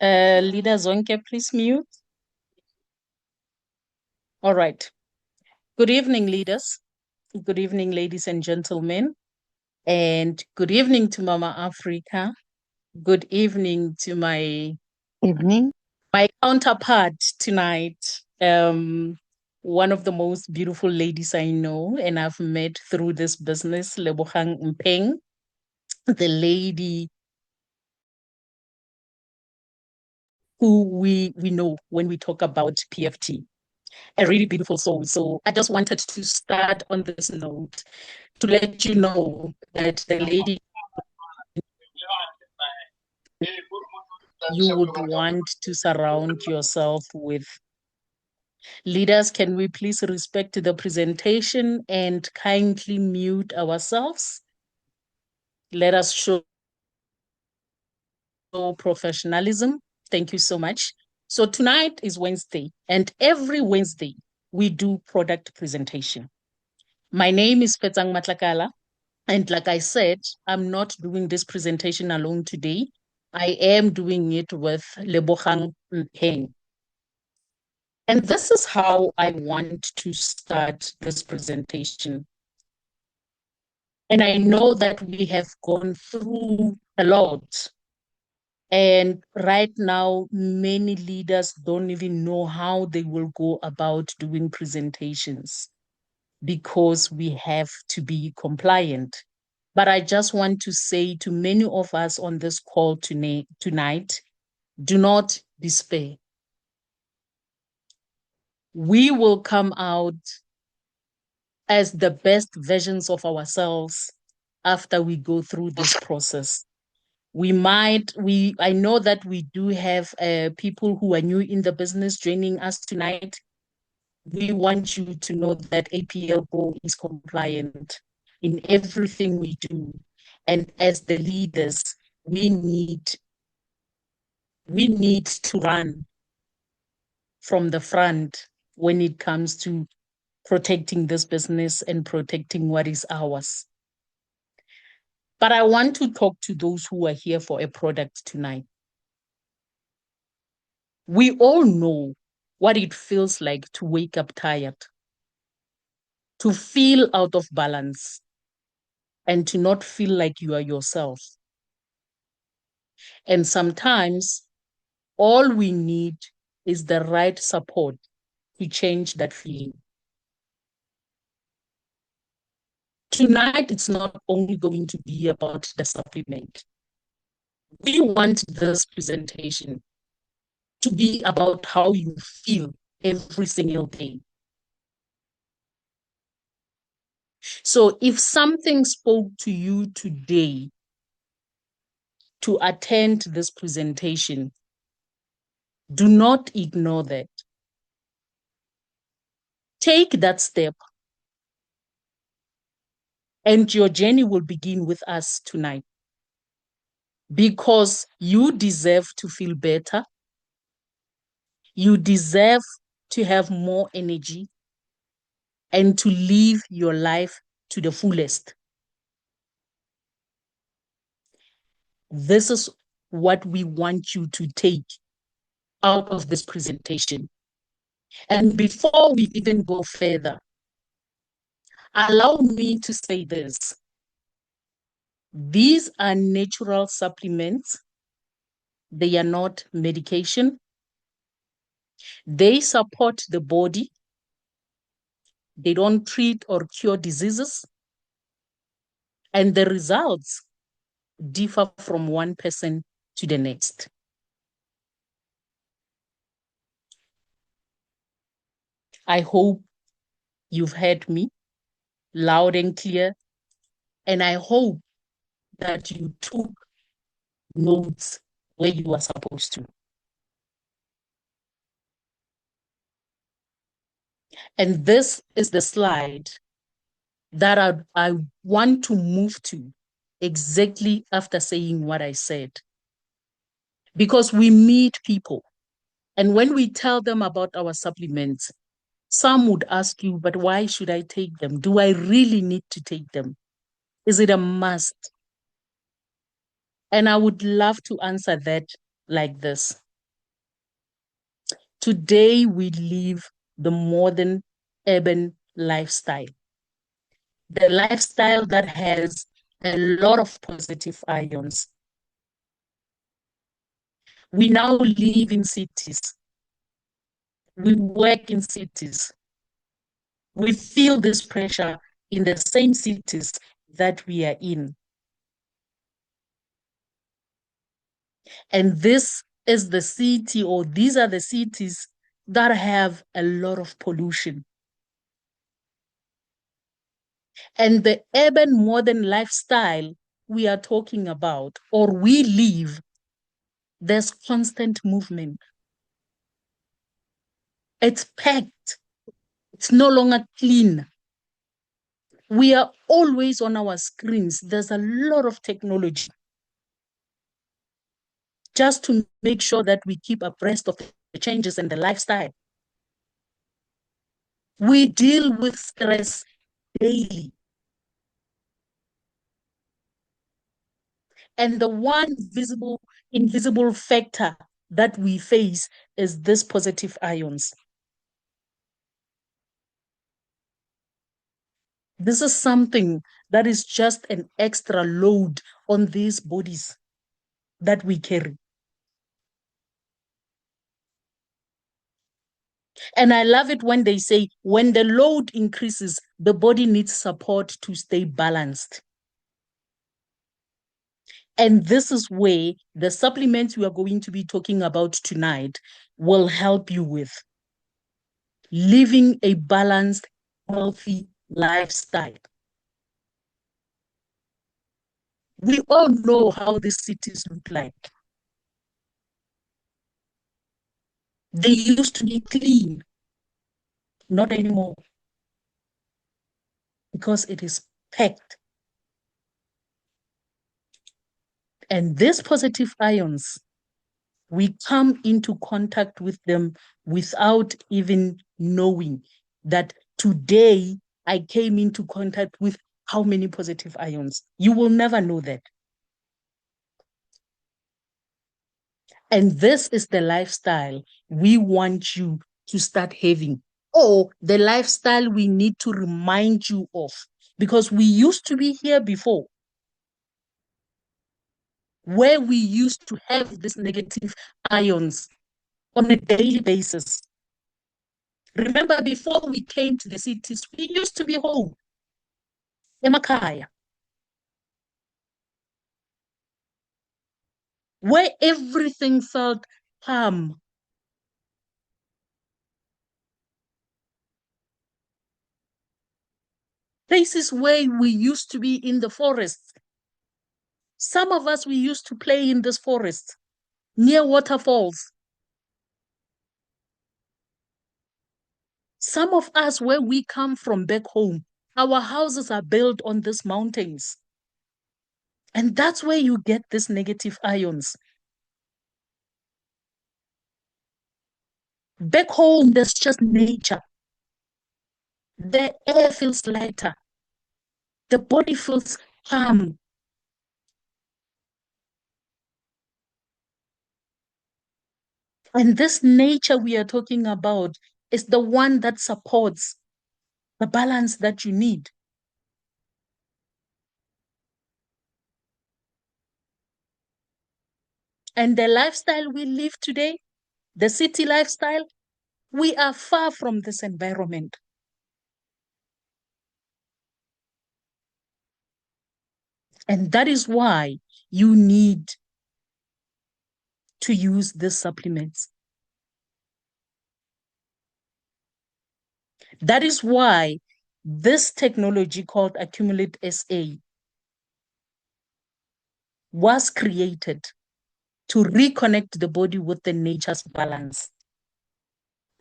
Leader Zonke, please mute. All right. Good evening, leaders. Good evening, ladies and gentlemen. And good evening to Mama Africa. Good evening to my counterpart tonight. One of the most beautiful ladies I know and I've met through this business, Lebogang Mpheng, the lady who we know when we talk about PFT, a really beautiful soul. So I just wanted to start on this note to let you know that the lady you would want to surround yourself with. Leaders, can we please respect the presentation and kindly mute ourselves? Let us show professionalism. Thank you so much. So tonight is Wednesday, and every Wednesday we do product presentation. My name is Fetsang Matlakala, and like I said, I'm not doing this presentation alone today. I am doing it with Lebogang Mpheng. And this is how I want to start this presentation. And I know that we have gone through a lot. And right now, many leaders don't even know how they will go about doing presentations because we have to be compliant. But I just want to say to many of us on this call tonight, do not despair. We will come out as the best versions of ourselves after we go through this process. I know that we do have people who are new in the business joining us tonight. We want you to know that APL is compliant in everything we do. And as the leaders, we need to run from the front when it comes to protecting this business and protecting what is ours. But I want to talk to those who are here for a product tonight. We all know what it feels like to wake up tired, to feel out of balance, and to not feel like you are yourself. And sometimes all we need is the right support to change that feeling. Tonight, it's not only going to be about the supplement. We want this presentation to be about how you feel every single day. So if something spoke to you today to attend this presentation, do not ignore that. Take that step, and your journey will begin with us tonight. Because you deserve to feel better. You deserve to have more energy and to live your life to the fullest. This is what we want you to take out of this presentation. And before we even go further, allow me to say this. These are natural supplements. They are not medication. They support the body. They don't treat or cure diseases. And the results differ from one person to the next. I hope you've heard me loud and clear, and I hope that you took notes where you are supposed to. And this is the slide that I want to move to exactly after saying what I said. Because we meet people, and when we tell them about our supplements, some would ask you, but why should I take them? Do I really need to take them? Is it a must? And I would love to answer that like this. Today, we live the modern urban lifestyle, the lifestyle that has a lot of positive ions. We now live in cities. We work in cities. We feel this pressure in the same cities that we are in. And this is the city, or these are the cities that have a lot of pollution. And the urban modern lifestyle we are talking about, or we live, there's constant movement. It's packed. It's no longer clean. We are always on our screens. There's a lot of technology just to make sure that we keep abreast of the changes in the lifestyle. We deal with stress daily. And the one invisible factor that we face is this positive ions. This is something that is just an extra load on these bodies that we carry. And I love it when they say, when the load increases, the body needs support to stay balanced. And this is where the supplements we are going to be talking about tonight will help you with living a balanced, healthy lifestyle. We all know how these cities look like. They used to be clean, not anymore, because it is packed. And these positive ions, we come into contact with them without even knowing that today I came into contact with how many positive ions. You will never know that. And this is the lifestyle we want you to start having, or the lifestyle we need to remind you of, because we used to be here before, where we used to have these negative ions on a daily basis. Remember, before we came to the cities, we used to be home, emakhaya, where everything felt calm. Places where we used to be in the forest. Some of us, we used to play in this forest near waterfalls. Some of us, where we come from back home, our houses are built on these mountains. And that's where you get these negative ions. Back home, there's just nature. The air feels lighter. The body feels calm. And this nature we are talking about is the one that supports the balance that you need. And the lifestyle we live today, the city lifestyle, we are far from this environment. And that is why you need to use these supplements. That is why this technology called Accumulate SA was created to reconnect the body with the nature's balance,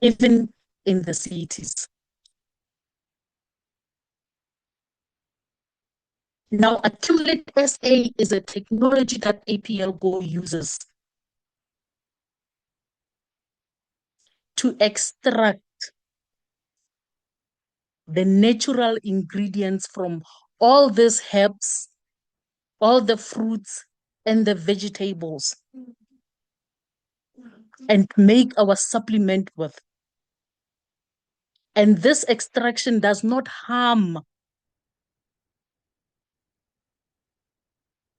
even in the cities. Now, Accumulate SA is a technology that APL Go uses to extract the natural ingredients from all these herbs, all the fruits and the vegetables and make our supplement with. And this extraction does not harm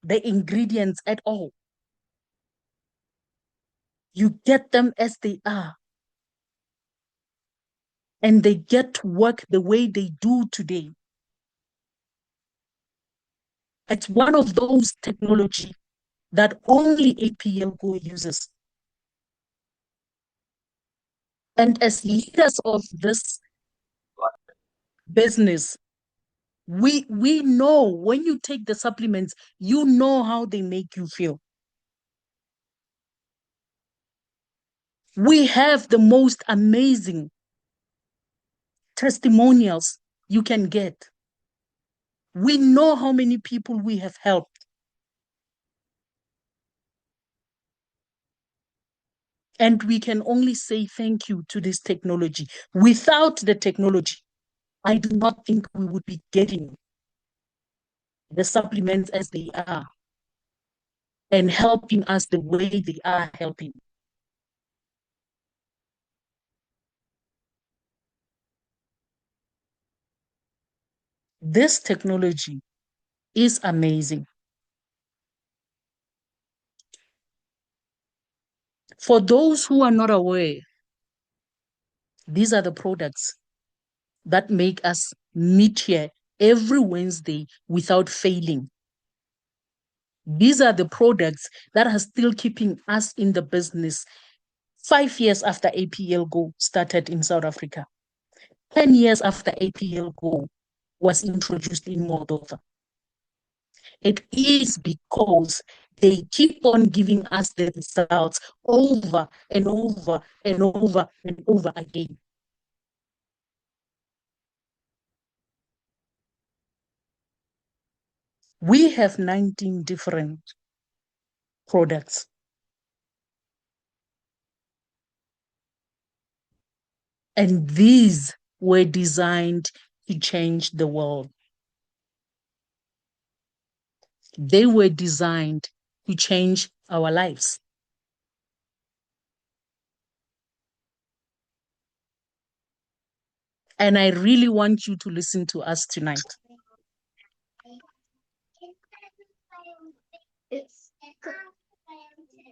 the ingredients at all. You get them as they are. And they get to work the way they do today. It's one of those technology that only APL Go uses. And as leaders of this business, we know when you take the supplements, you know how they make you feel. We have the most amazing testimonials you can get. We know how many people we have helped. And we can only say thank you to this technology. Without the technology, I do not think we would be getting the supplements as they are and helping us the way they are helping. This technology is amazing. For those who are not aware, these are the products that make us meet here every Wednesday without failing. These are the products that are still keeping us in the business 5 years after APL Go started in South Africa, 10 years after APL Go was introduced in Moldova. It is because they keep on giving us the results over and over and over and over again. We have 19 different products. And these were designed to change the world. They were designed to change our lives. And I really want you to listen to us tonight.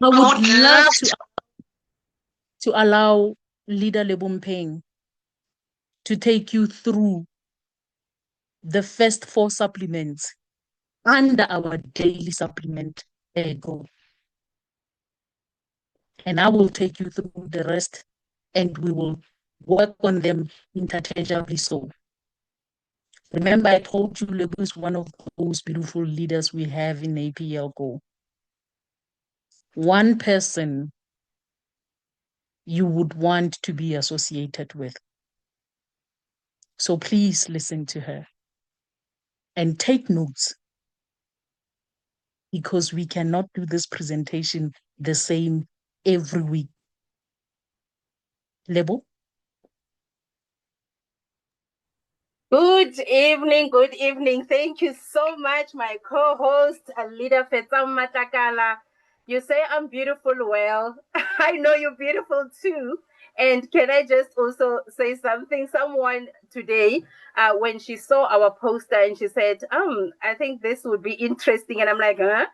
I would love to allow Leader Lebogang to take you through the first 4 supplements under our daily supplement goal. And I will take you through the rest and we will work on them interchangeably. So remember, I told you Lebo is one of those beautiful leaders we have in APL Go. One person you would want to be associated with. So please listen to her and take notes, because we cannot do this presentation the same every week. Lebo? Good evening, good evening. Thank you so much, my co-host, Leader Fetsang Matlakala. You say I'm beautiful. Well, I know you're beautiful too. And can I just also say something? Someone today, when she saw our poster and she said, I think this would be interesting. And I'm like, huh?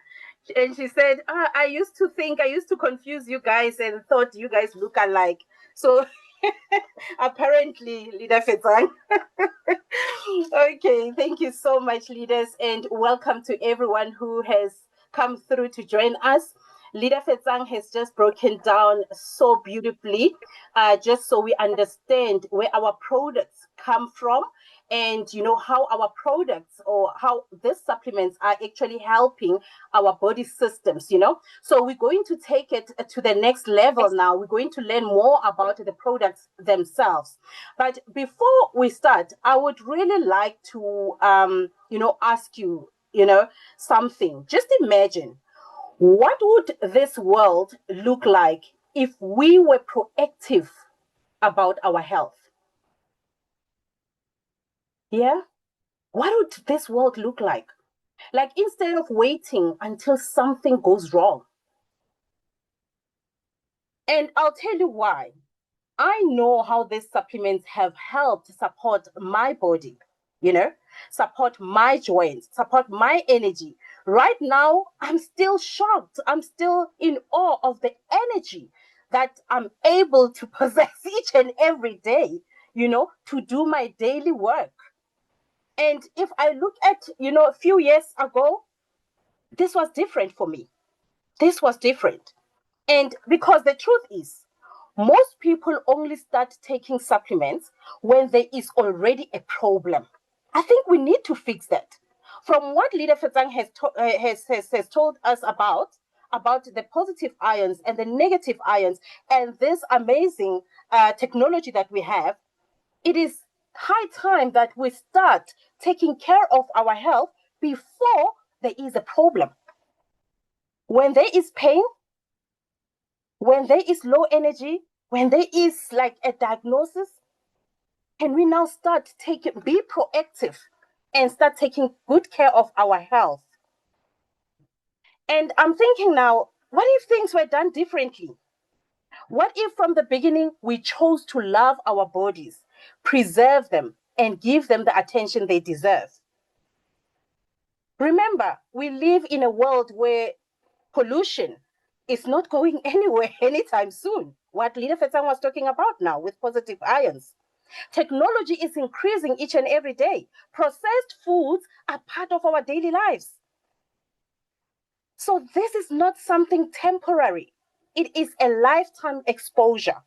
And she said, I used to confuse you guys and thought you guys look alike. So apparently, Leader Fetsang. Okay, thank you so much, leaders, and welcome to everyone who has come through to join us. Leader Fetsang has just broken down so beautifully, just so we understand where our products come from, and you know how our products or how these supplements are actually helping our body systems, you know. So we're going to take it to the next level now. We're going to learn more about the products themselves. But before we start, I would really like to ask you, something. Just imagine, what would this world look like if we were proactive about our health? Yeah? What would this world look like? Like instead of waiting until something goes wrong. And I'll tell you why. I know how these supplements have helped support my body, support my joints, support my energy. Right now, I'm still shocked. I'm still in awe of the energy that I'm able to possess each and every day, to do my daily work. And if I look at, a few years ago, this was different for me. This was different. And because the truth is, most people only start taking supplements when there is already a problem. I think we need to fix that. From what Leader Fetsang has told us about the positive ions and the negative ions and this amazing technology that we have, it is high time that we start taking care of our health before there is a problem. When there is pain, when there is low energy, when there is like a diagnosis, can we now be proactive and start taking good care of our health? And I'm thinking now, what if things were done differently? What if from the beginning we chose to love our bodies, preserve them, and give them the attention they deserve? Remember, we live in a world where pollution is not going anywhere anytime soon. What Leader Fetsang was talking about now with positive ions. Technology is increasing each and every day. Processed foods are part of our daily lives. So this is not something temporary. It is a lifetime exposure.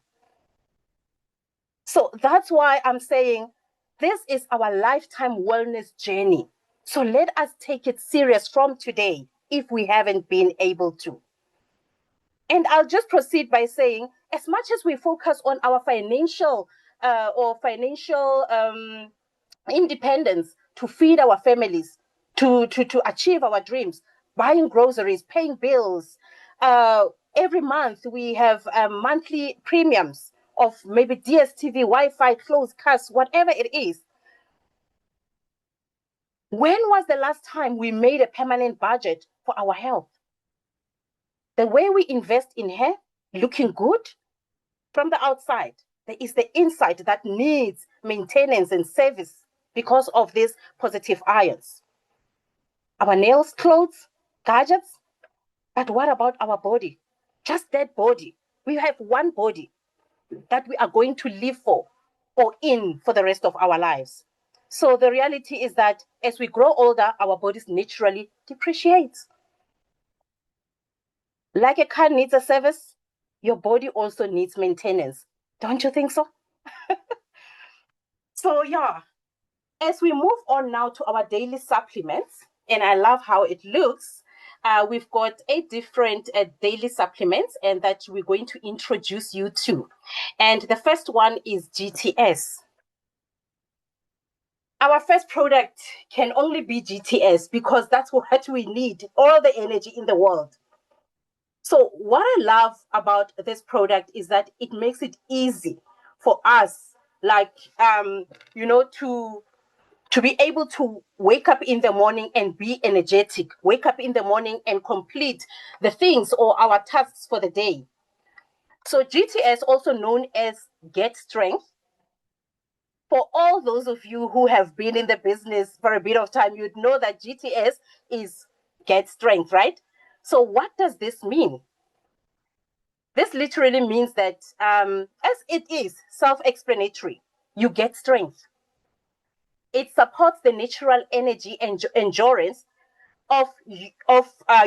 So that's why I'm saying this is our lifetime wellness journey. So let us take it serious from today if we haven't been able to. And I'll just proceed by saying, as much as we focus on our financial independence to feed our families, to achieve our dreams, buying groceries, paying bills, every month we have monthly premiums of maybe DSTV, Wi-Fi, clothes, cars, whatever it is. When was the last time we made a permanent budget for our health? The way we invest in hair, looking good from the outside, there is the inside that needs maintenance and service because of these positive ions. Our nails, clothes, gadgets, but what about our body? Just that body. We have one body that we are going to live for or in for the rest of our lives. So the reality is that as we grow older, our bodies naturally depreciate. Like a car needs a service, your body also needs maintenance. Don't you think so? So yeah, as we move on now to our daily supplements, and I love how it looks, we've got 8 different daily supplements and that we're going to introduce you to. And the first one is GTS. Our first product can only be GTS because that's what we need, all the energy in the world. So what I love about this product is that it makes it easy for us, like, to be able to wake up in the morning and be energetic, wake up in the morning and complete the things or our tasks for the day. So GTS, also known as Get Strength, for all those of you who have been in the business for a bit of time, you'd know that GTS is Get Strength, right? So what does this mean? This literally means that, as it is self-explanatory, you get strength. It supports the natural energy and endurance of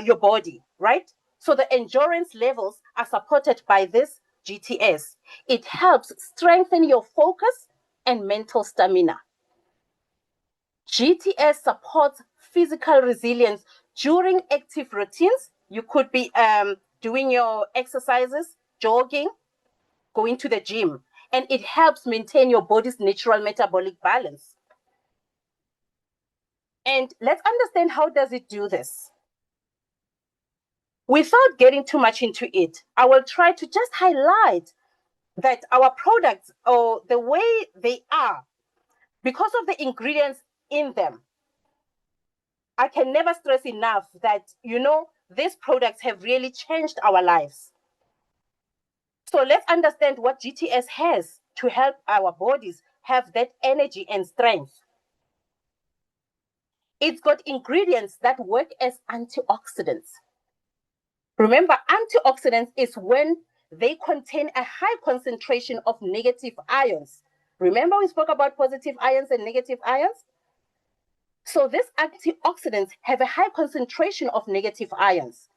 your body, right? So the endurance levels are supported by this GTS. It helps strengthen your focus and mental stamina. GTS supports physical resilience during active routines. You could be doing your exercises, jogging, going to the gym, and it helps maintain your body's natural metabolic balance. And let's understand, how does it do this? Without getting too much into it, I will try to just highlight that our products, or the way they are, because of the ingredients in them, I can never stress enough that, you know, these products have really changed our lives. So let's understand what GTS has to help our bodies have that energy and strength. It's got ingredients that work as antioxidants. Remember, antioxidants is when they contain a high concentration of negative ions. Remember, we spoke about positive ions and negative ions? So these antioxidants have a high concentration of negative ions.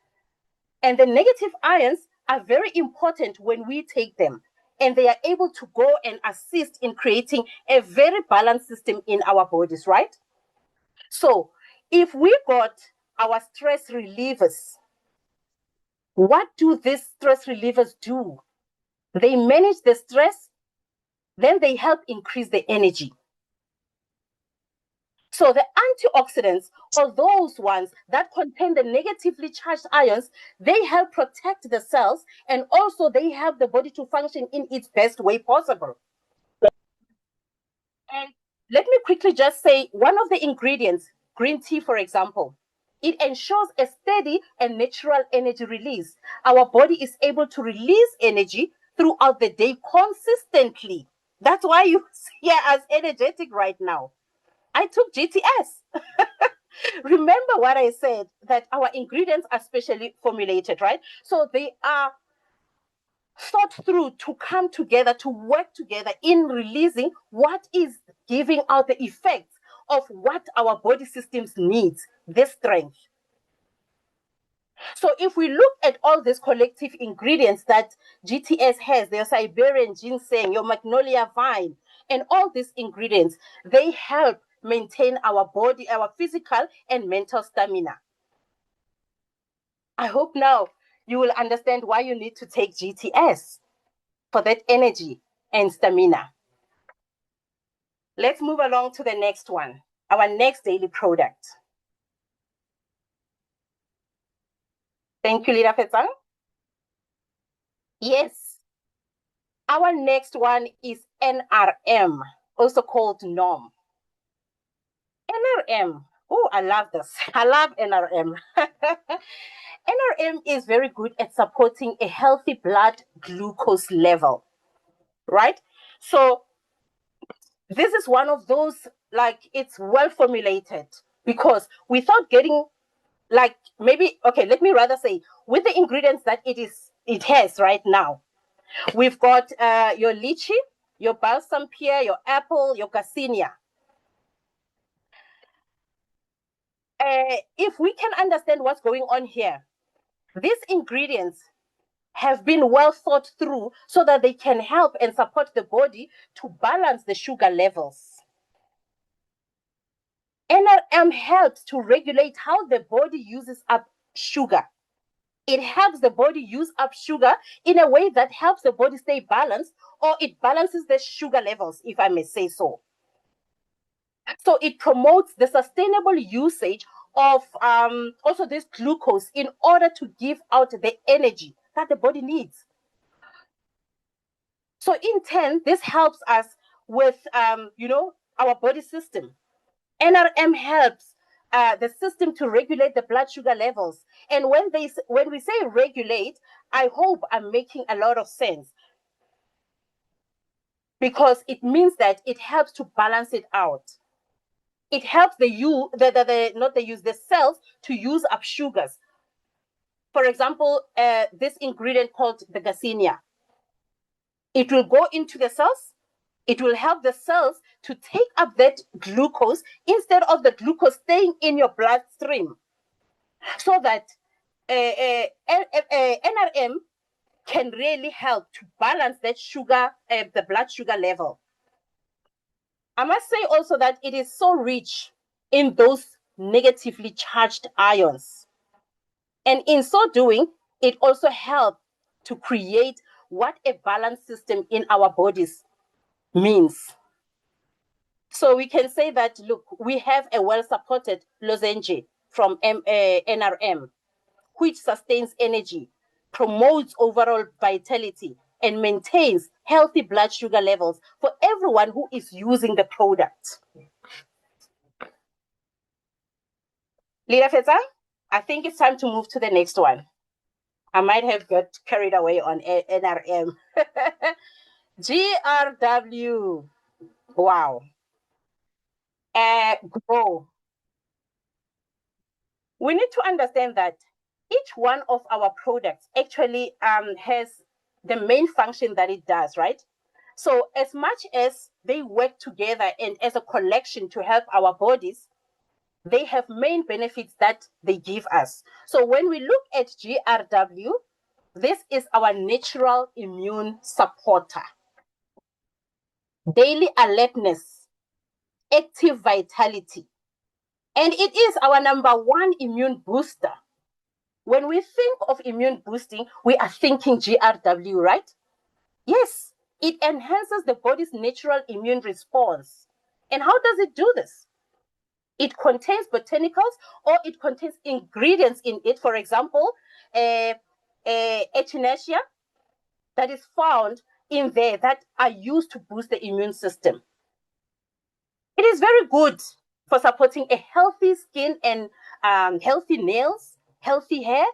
And the negative ions are very important when we take them. And they are able to go and assist in creating a very balanced system in our bodies, right? So if we got our stress relievers, what do these stress relievers do? They manage the stress, then they help increase the energy. So the antioxidants, or those ones that contain the negatively charged ions, they help protect the cells, and also they help the body to function in its best way possible. And let me quickly just say one of the ingredients, green tea, for example, it ensures a steady and natural energy release. Our body is able to release energy throughout the day consistently. That's why you see us energetic right now. I took GTS. Remember what I said, that our ingredients are specially formulated, right? So they are thought through to come together, to work together in releasing what is giving out the effects of what our body systems needs, this strength. So if we look at all these collective ingredients that GTS has, their Siberian ginseng, your magnolia vine, and all these ingredients, they help maintain our body, our physical and mental stamina. I hope now you will understand why you need to take GTS for that energy and stamina. Let's move along to the next one, our next daily product. Thank you, Leader Fetsang. Yes, our next one is NRM, also called NOM. NRM, oh, I love this. I love NRM. NRM is very good at supporting a healthy blood glucose level, right? So this is one of those, like, it's well formulated, because without getting, like, maybe, okay, let me rather say, with the ingredients that it has right now, we've got your lychee, your balsam pear, your apple, your garcinia. If we can understand what's going on here, these ingredients have been well thought through so that they can help and support the body to balance the sugar levels. NRM helps to regulate how the body uses up sugar. It helps the body use up sugar in a way that helps the body stay balanced, or it balances the sugar levels, if I may say so. So it promotes the sustainable usage of also this glucose in order to give out the energy that the body needs. So in turn, this helps us with, our body system. NRM helps the system to regulate the blood sugar levels. And when we say regulate, I hope I'm making a lot of sense, because it means that it helps to balance it out. It helps the cells to use up sugars. For example, this ingredient called the garcinia, it will go into the cells. It will help the cells to take up that glucose instead of the glucose staying in your bloodstream, so that NRM can really help to balance that sugar, the blood sugar level. I must say also that it is so rich in those negatively charged ions. And in so doing, it also helps to create what a balanced system in our bodies means. So we can say that, look, we have a well-supported lozenge from NRM, which sustains energy, promotes overall vitality, and maintains healthy blood sugar levels for everyone who is using the product. Leader Fetsang, I think it's time to move to the next one. I might have got carried away on NRM. GRW. Wow. Grow. We need to understand that each one of our products actually has the main function that it does, right? So as much as they work together and as a collection to help our bodies, they have main benefits that they give us. So when we look at GRW, this is our natural immune supporter. Daily alertness, active vitality, and it is our number one immune booster. When we think of immune boosting, we are thinking GRW, right? Yes, it enhances the body's natural immune response. And how does it do this? It contains botanicals or it contains ingredients in it, for example, echinacea that is found in there that are used to boost the immune system. It is very good for supporting a healthy skin and healthy nails, healthy hair.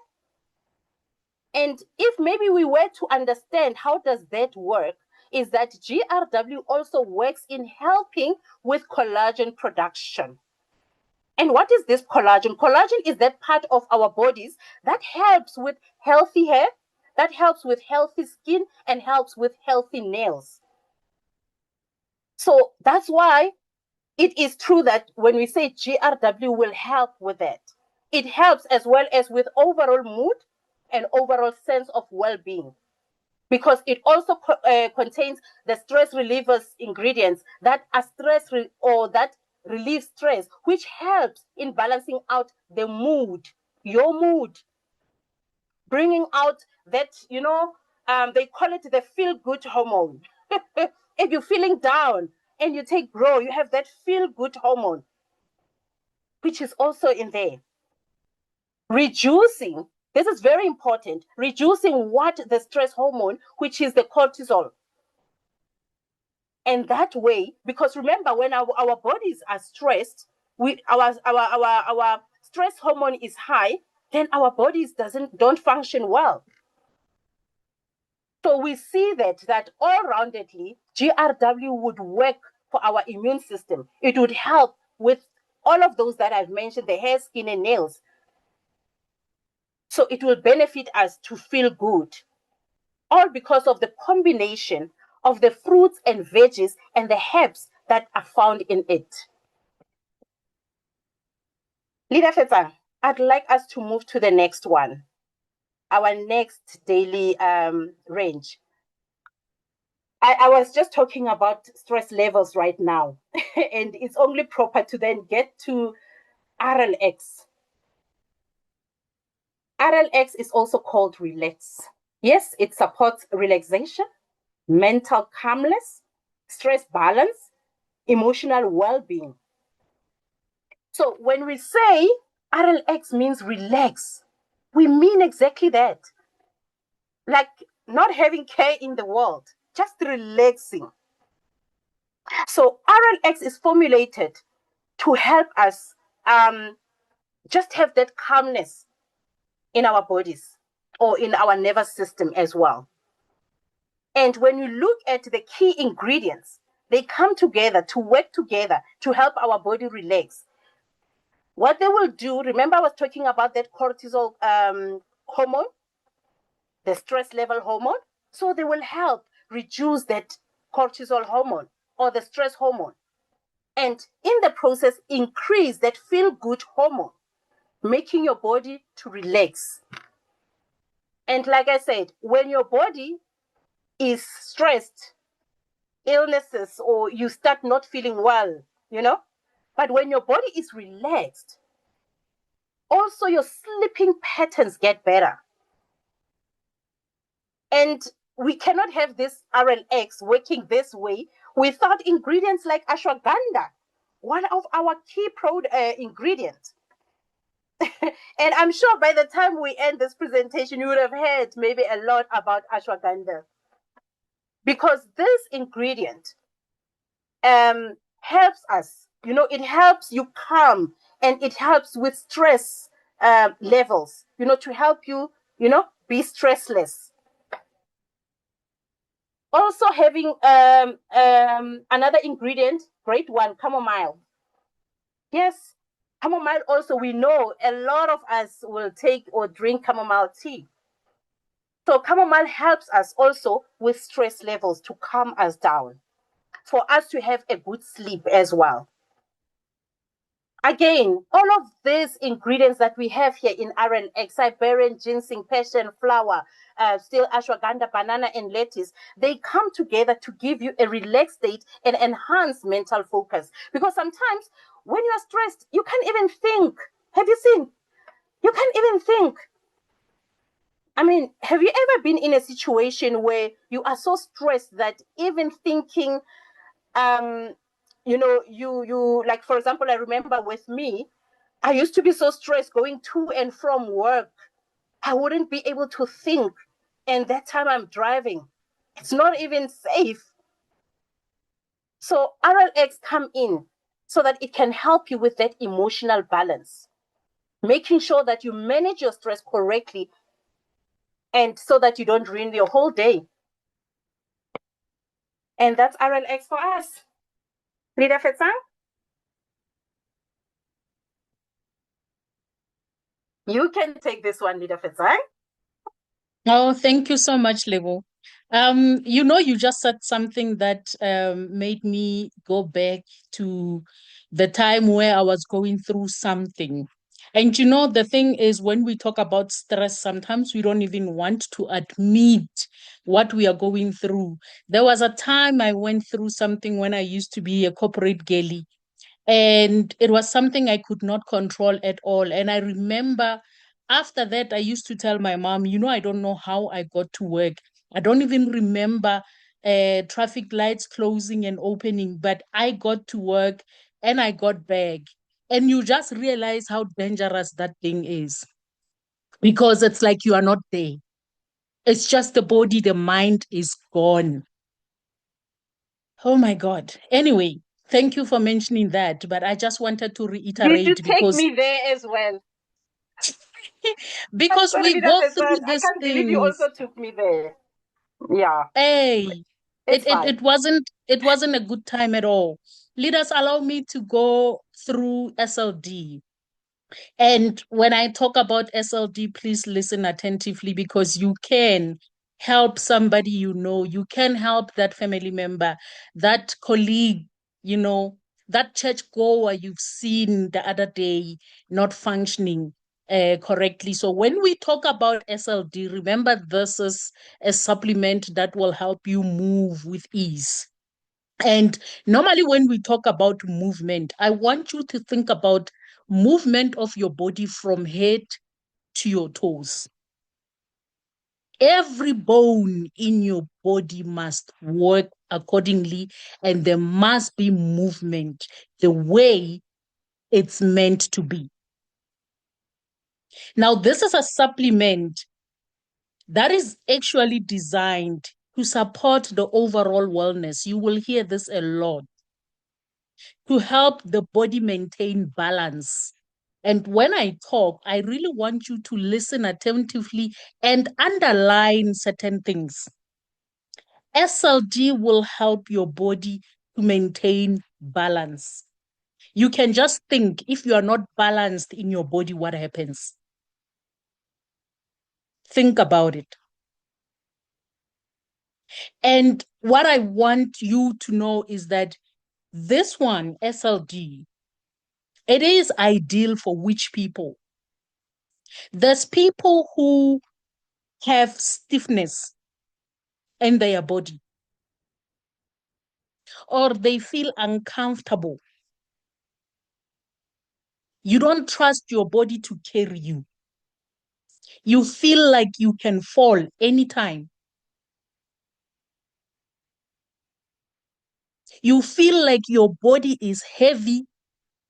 And if maybe we were to understand how does that work, is that GRW also works in helping with collagen production. And what is this collagen? Collagen is that part of our bodies that helps with healthy hair, that helps with healthy skin, and helps with healthy nails. So that's why it is true that when we say GRW will help with that, it helps as well as with overall mood and overall sense of well-being, because it also contains the stress relievers ingredients that are or that relieve stress, which helps in balancing out the mood, your mood, bringing out that, they call it the feel-good hormone. If you're feeling down and you take Grow, you have that feel-good hormone, which is also in there. Reducing, this is very important, reducing what? The stress hormone, which is the cortisol. And that way, because remember, when our bodies are stressed, our stress hormone is high, then our bodies don't function well. So we see that all-roundedly, GRW would work for our immune system. It would help with all of those that I've mentioned, the hair, skin, and nails. So it will benefit us to feel good, all because of the combination of the fruits and veggies and the herbs that are found in it. Leader Fetsang, I'd like us to move to the next one, our next daily range. I was just talking about stress levels right now, and it's only proper to then get to RLX. RLX is also called relax. Yes, it supports relaxation, mental calmness, stress balance, emotional well-being. So when we say RLX means relax, we mean exactly that. Like not having care in the world, just relaxing. So RLX is formulated to help us just have that calmness in our bodies or in our nervous system as well. And when you look at the key ingredients, they come together to work together to help our body relax. What they will do, remember I was talking about that cortisol hormone, the stress level hormone? So they will help reduce that cortisol hormone or the stress hormone. And in the process, increase that feel-good hormone, making your body to relax. And like I said, when your body is stressed, illnesses, or you start not feeling well, but when your body is relaxed, also your sleeping patterns get better. And we cannot have this RLX working this way without ingredients like ashwagandha, one of our key ingredients. And I'm sure by the time we end this presentation, you would have heard maybe a lot about ashwagandha. Because this ingredient helps us, it helps you calm and it helps with stress levels, to help you, be stressless. Also having another ingredient, great one, chamomile. Yes, chamomile also, we know a lot of us will take or drink chamomile tea. So chamomile helps us also with stress levels to calm us down, for us to have a good sleep as well. Again, all of these ingredients that we have here in RNX, Siberian ginseng, passion flower, still ashwagandha, banana, and lettuce, they come together to give you a relaxed state and enhance mental focus. Because sometimes when you are stressed, you can't even think. Have you seen? You can't even think. I mean, have you ever been in a situation where you are so stressed that even thinking, you like, for example, I remember with me, I used to be so stressed going to and from work. I wouldn't be able to think. And that time I'm driving. It's not even safe. So RLX come in so that it can help you with that emotional balance, making sure that you manage your stress correctly and so that you don't ruin your whole day. And that's RLX for us. Leader Fetsang? You can take this one, Leader Fetsang. Oh, thank you so much, Lebo. You just said something that made me go back to the time where I was going through something. And the thing is, when we talk about stress, sometimes we don't even want to admit what we are going through. There was a time I went through something when I used to be a corporate girlie, and it was something I could not control at all. And I remember after that, I used to tell my mom, I don't know how I got to work. I don't even remember traffic lights closing and opening, but I got to work and I got back. And you just realize how dangerous that thing is, because it's like you are not there. It's just the body, the mind is gone. Oh my God. Anyway, thank you for mentioning that, but I just wanted to Did you reiterate take because me there as well? because Sorry, we Leader go through Fetsang. I these can't believe you things. also took me there. Yeah, Hey, it's fine. it wasn't a good time at all. Leaders, allow me to go through SLD. And when I talk about SLD, please listen attentively, because you can help somebody you can help that family member, that colleague, you know, that church goer you've seen the other day not functioning correctly. So when we talk about SLD, remember this is a supplement that will help you move with ease. And normally, when we talk about movement, I want you to think about movement of your body from head to your toes. Every bone in your body must work accordingly, and there must be movement the way it's meant to be. Now, this is a supplement that is actually designed to support the overall wellness. You will hear this a lot, to help the body maintain balance. And when I talk, I really want you to listen attentively and underline certain things. SLD will help your body to maintain balance. You can just think, if you are not balanced in your body, what happens? Think about it. And what I want you to know is that this one, SLD, it is ideal for which people? There's people who have stiffness in their body, or they feel uncomfortable. You don't trust your body to carry you. You feel like you can fall anytime. You feel like your body is heavy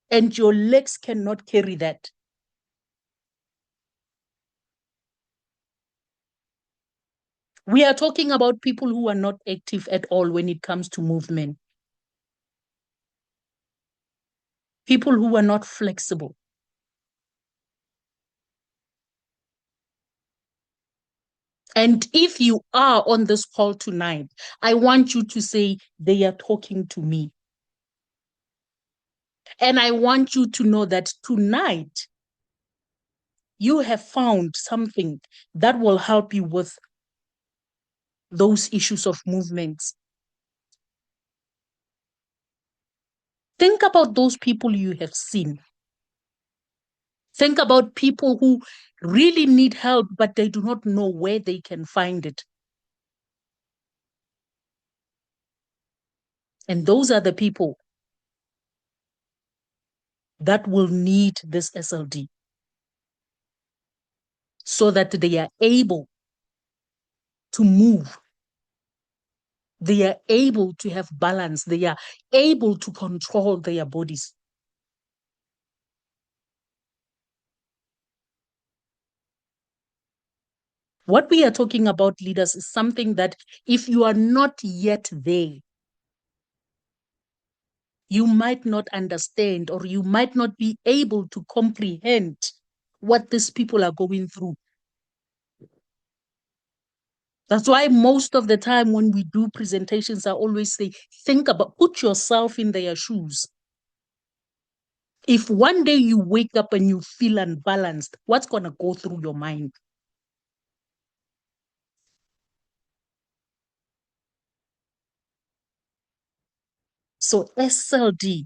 and your legs cannot carry that. We are talking about people who are not active at all when it comes to movement. people who are not flexible. And if you are on this call tonight, I want you to say, they are talking to me. And I want you to know that tonight, you have found something that will help you with those issues of movements. Think about those people you have seen. Think about people who really need help, but they do not know where they can find it. And those are the people that will need this SLD so that they are able to move. They are able to have balance. They are able to control their bodies. What we are talking about, leaders, is something that if you are not yet there, you might not understand, or you might not be able to comprehend what these people are going through. That's why most of the time when we do presentations, I always say, put yourself in their shoes. If one day you wake up and you feel unbalanced, what's going to go through your mind? So SLD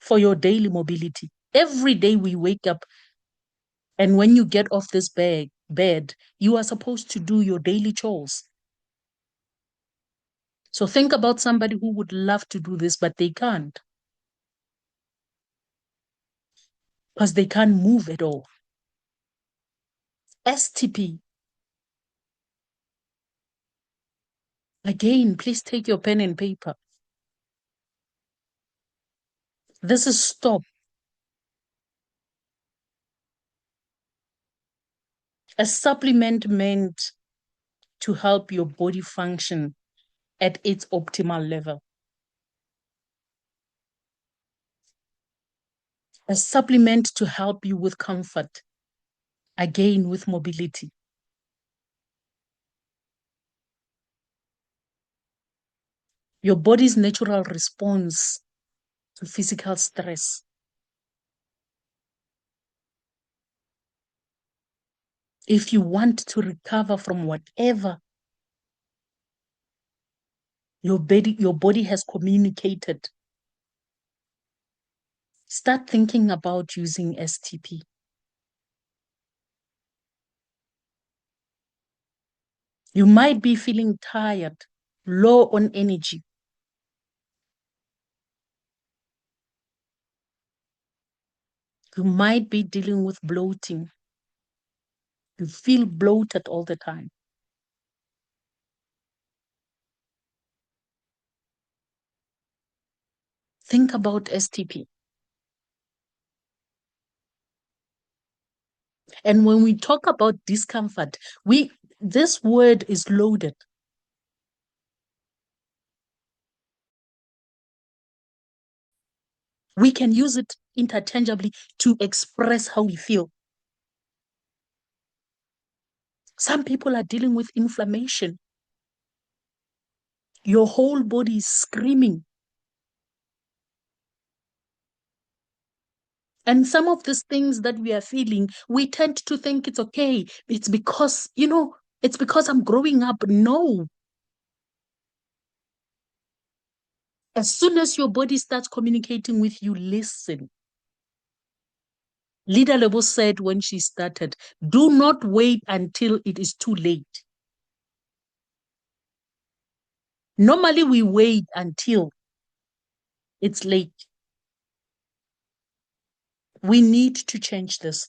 for your daily mobility. Every day we wake up, and when you get off this bed, you are supposed to do your daily chores. So think about somebody who would love to do this, but they can't because they can't move at all. STP. Again, please take your pen and paper. This is STOP. A supplement meant to help your body function at its optimal level. A supplement to help you with comfort, again with mobility. Your body's natural response to physical stress. If you want to recover from whatever your body has communicated, start thinking about using STP. You might be feeling tired, low on energy. You might be dealing with bloating. You feel bloated all the time. Think about STP. And when we talk about discomfort, this word is loaded. We can use it interchangeably to express how we feel. Some people are dealing with inflammation. Your whole body is screaming. And some of these things that we are feeling, we tend to think it's okay. It's because, it's because I'm growing up. No. As soon as your body starts communicating with you, listen. Leader Lebo said when she started, do not wait until it is too late. Normally, we wait until it's late. We need to change this.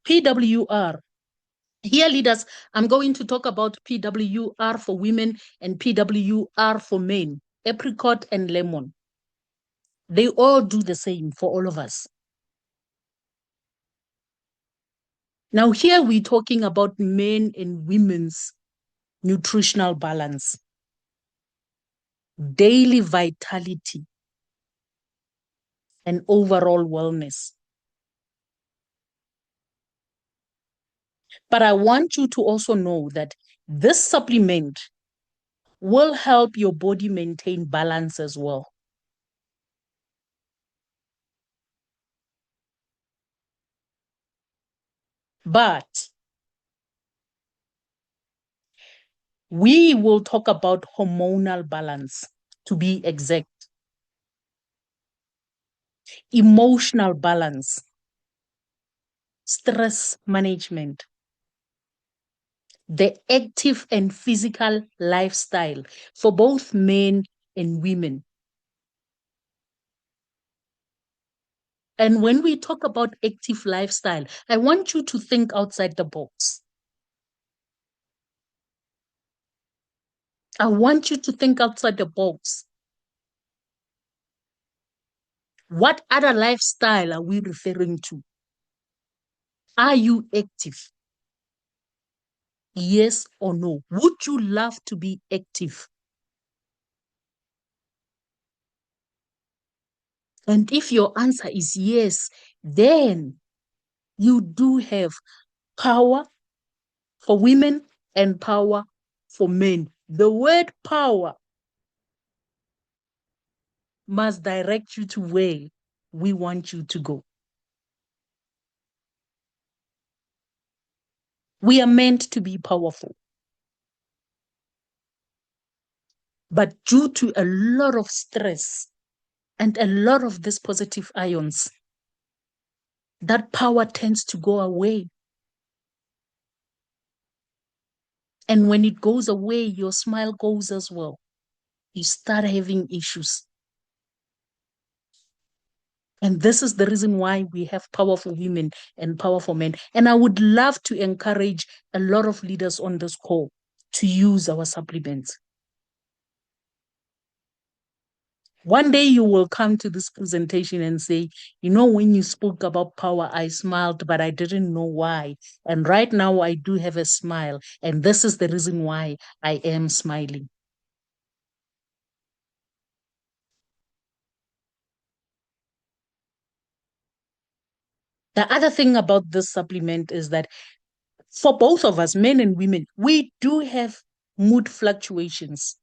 PWR. Here, leaders, I'm going to talk about PWR for women and PWR for men, apricot and lemon. They all do the same for all of us. Now, here we're talking about men and women's nutritional balance, daily vitality, and overall wellness. But I want you to also know that this supplement will help your body maintain balance as well. But we will talk about hormonal balance, to be exact, emotional balance, stress management, the active and physical lifestyle for both men and women. And when we talk about active lifestyle, I want you to think outside the box. I want you to think outside the box. What other lifestyle are we referring to? Are you active? Yes or no? Would you love to be active? And if your answer is yes, then you do have power for women and power for men. The word power must direct you to where we want you to go. We are meant to be powerful. But due to a lot of stress and a lot of these positive ions, that power tends to go away. And when it goes away, your smile goes as well. You start having issues. And this is the reason why we have powerful women and powerful men. And I would love to encourage a lot of leaders on this call to use our supplements. One day you will come to this presentation and say, you know, when you spoke about power, I smiled, but I didn't know why. And right now I do have a smile. And this is the reason why I am smiling. The other thing about this supplement is that for both of us, men and women, we do have mood fluctuations.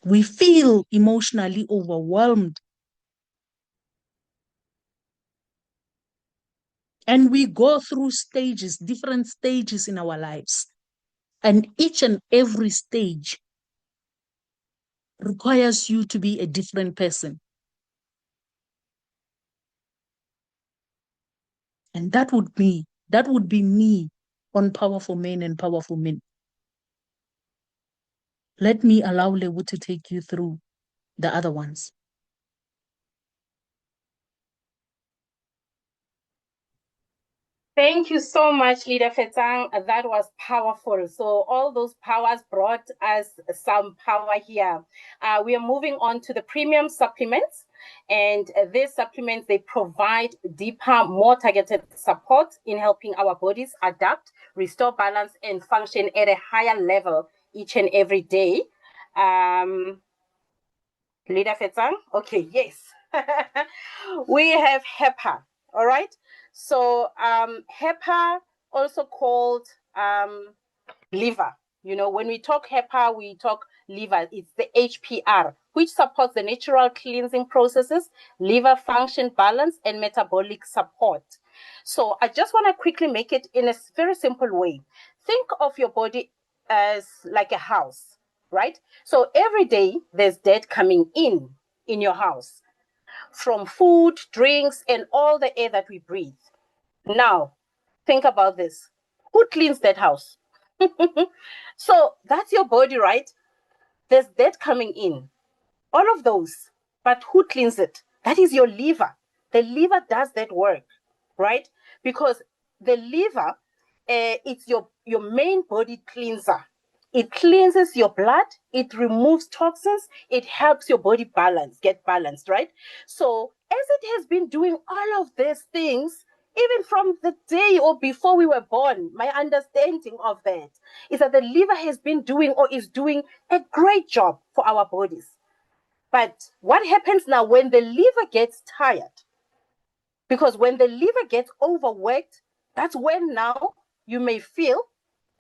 We feel emotionally overwhelmed. And we go through stages, different stages in our lives. And each and every stage requires you to be a different person. And that would be me on Powerful Men and Powerful Men. Let me allow Lewu to take you through the other ones. Thank you so much, Leader Fetsang. That was powerful. So all those powers brought us some power here. We are moving on to the premium supplements. And these supplements, they provide deeper, more targeted support in helping our bodies adapt, restore balance, and function at a higher level each and every day. Leader Fetsang? Okay, yes. We have HEPA, all right? So HEPA, also called liver. You know, when we talk HEPA, we talk liver. It's the HPR, which supports the natural cleansing processes, liver function balance, and metabolic support. So I just want to quickly make it in a very simple way. Think of your body as like a house, right? So every day there's dirt coming in your house from food, drinks, and all the air that we breathe. Now, think about this. Who cleans that house? So that's your body, right? There's dirt coming in. All of those. But who cleans it? That is your liver. The liver does that work, right? Because the liver, it's your main body cleanser. It cleanses your blood, it removes toxins, it helps your body get balanced, right? So as it has been doing all of these things, Even from the day or before we were born, my understanding of that is that the liver has been doing or is doing a great job for our bodies. But what happens now when the liver gets tired? Because when the liver gets overworked, that's when now you may feel,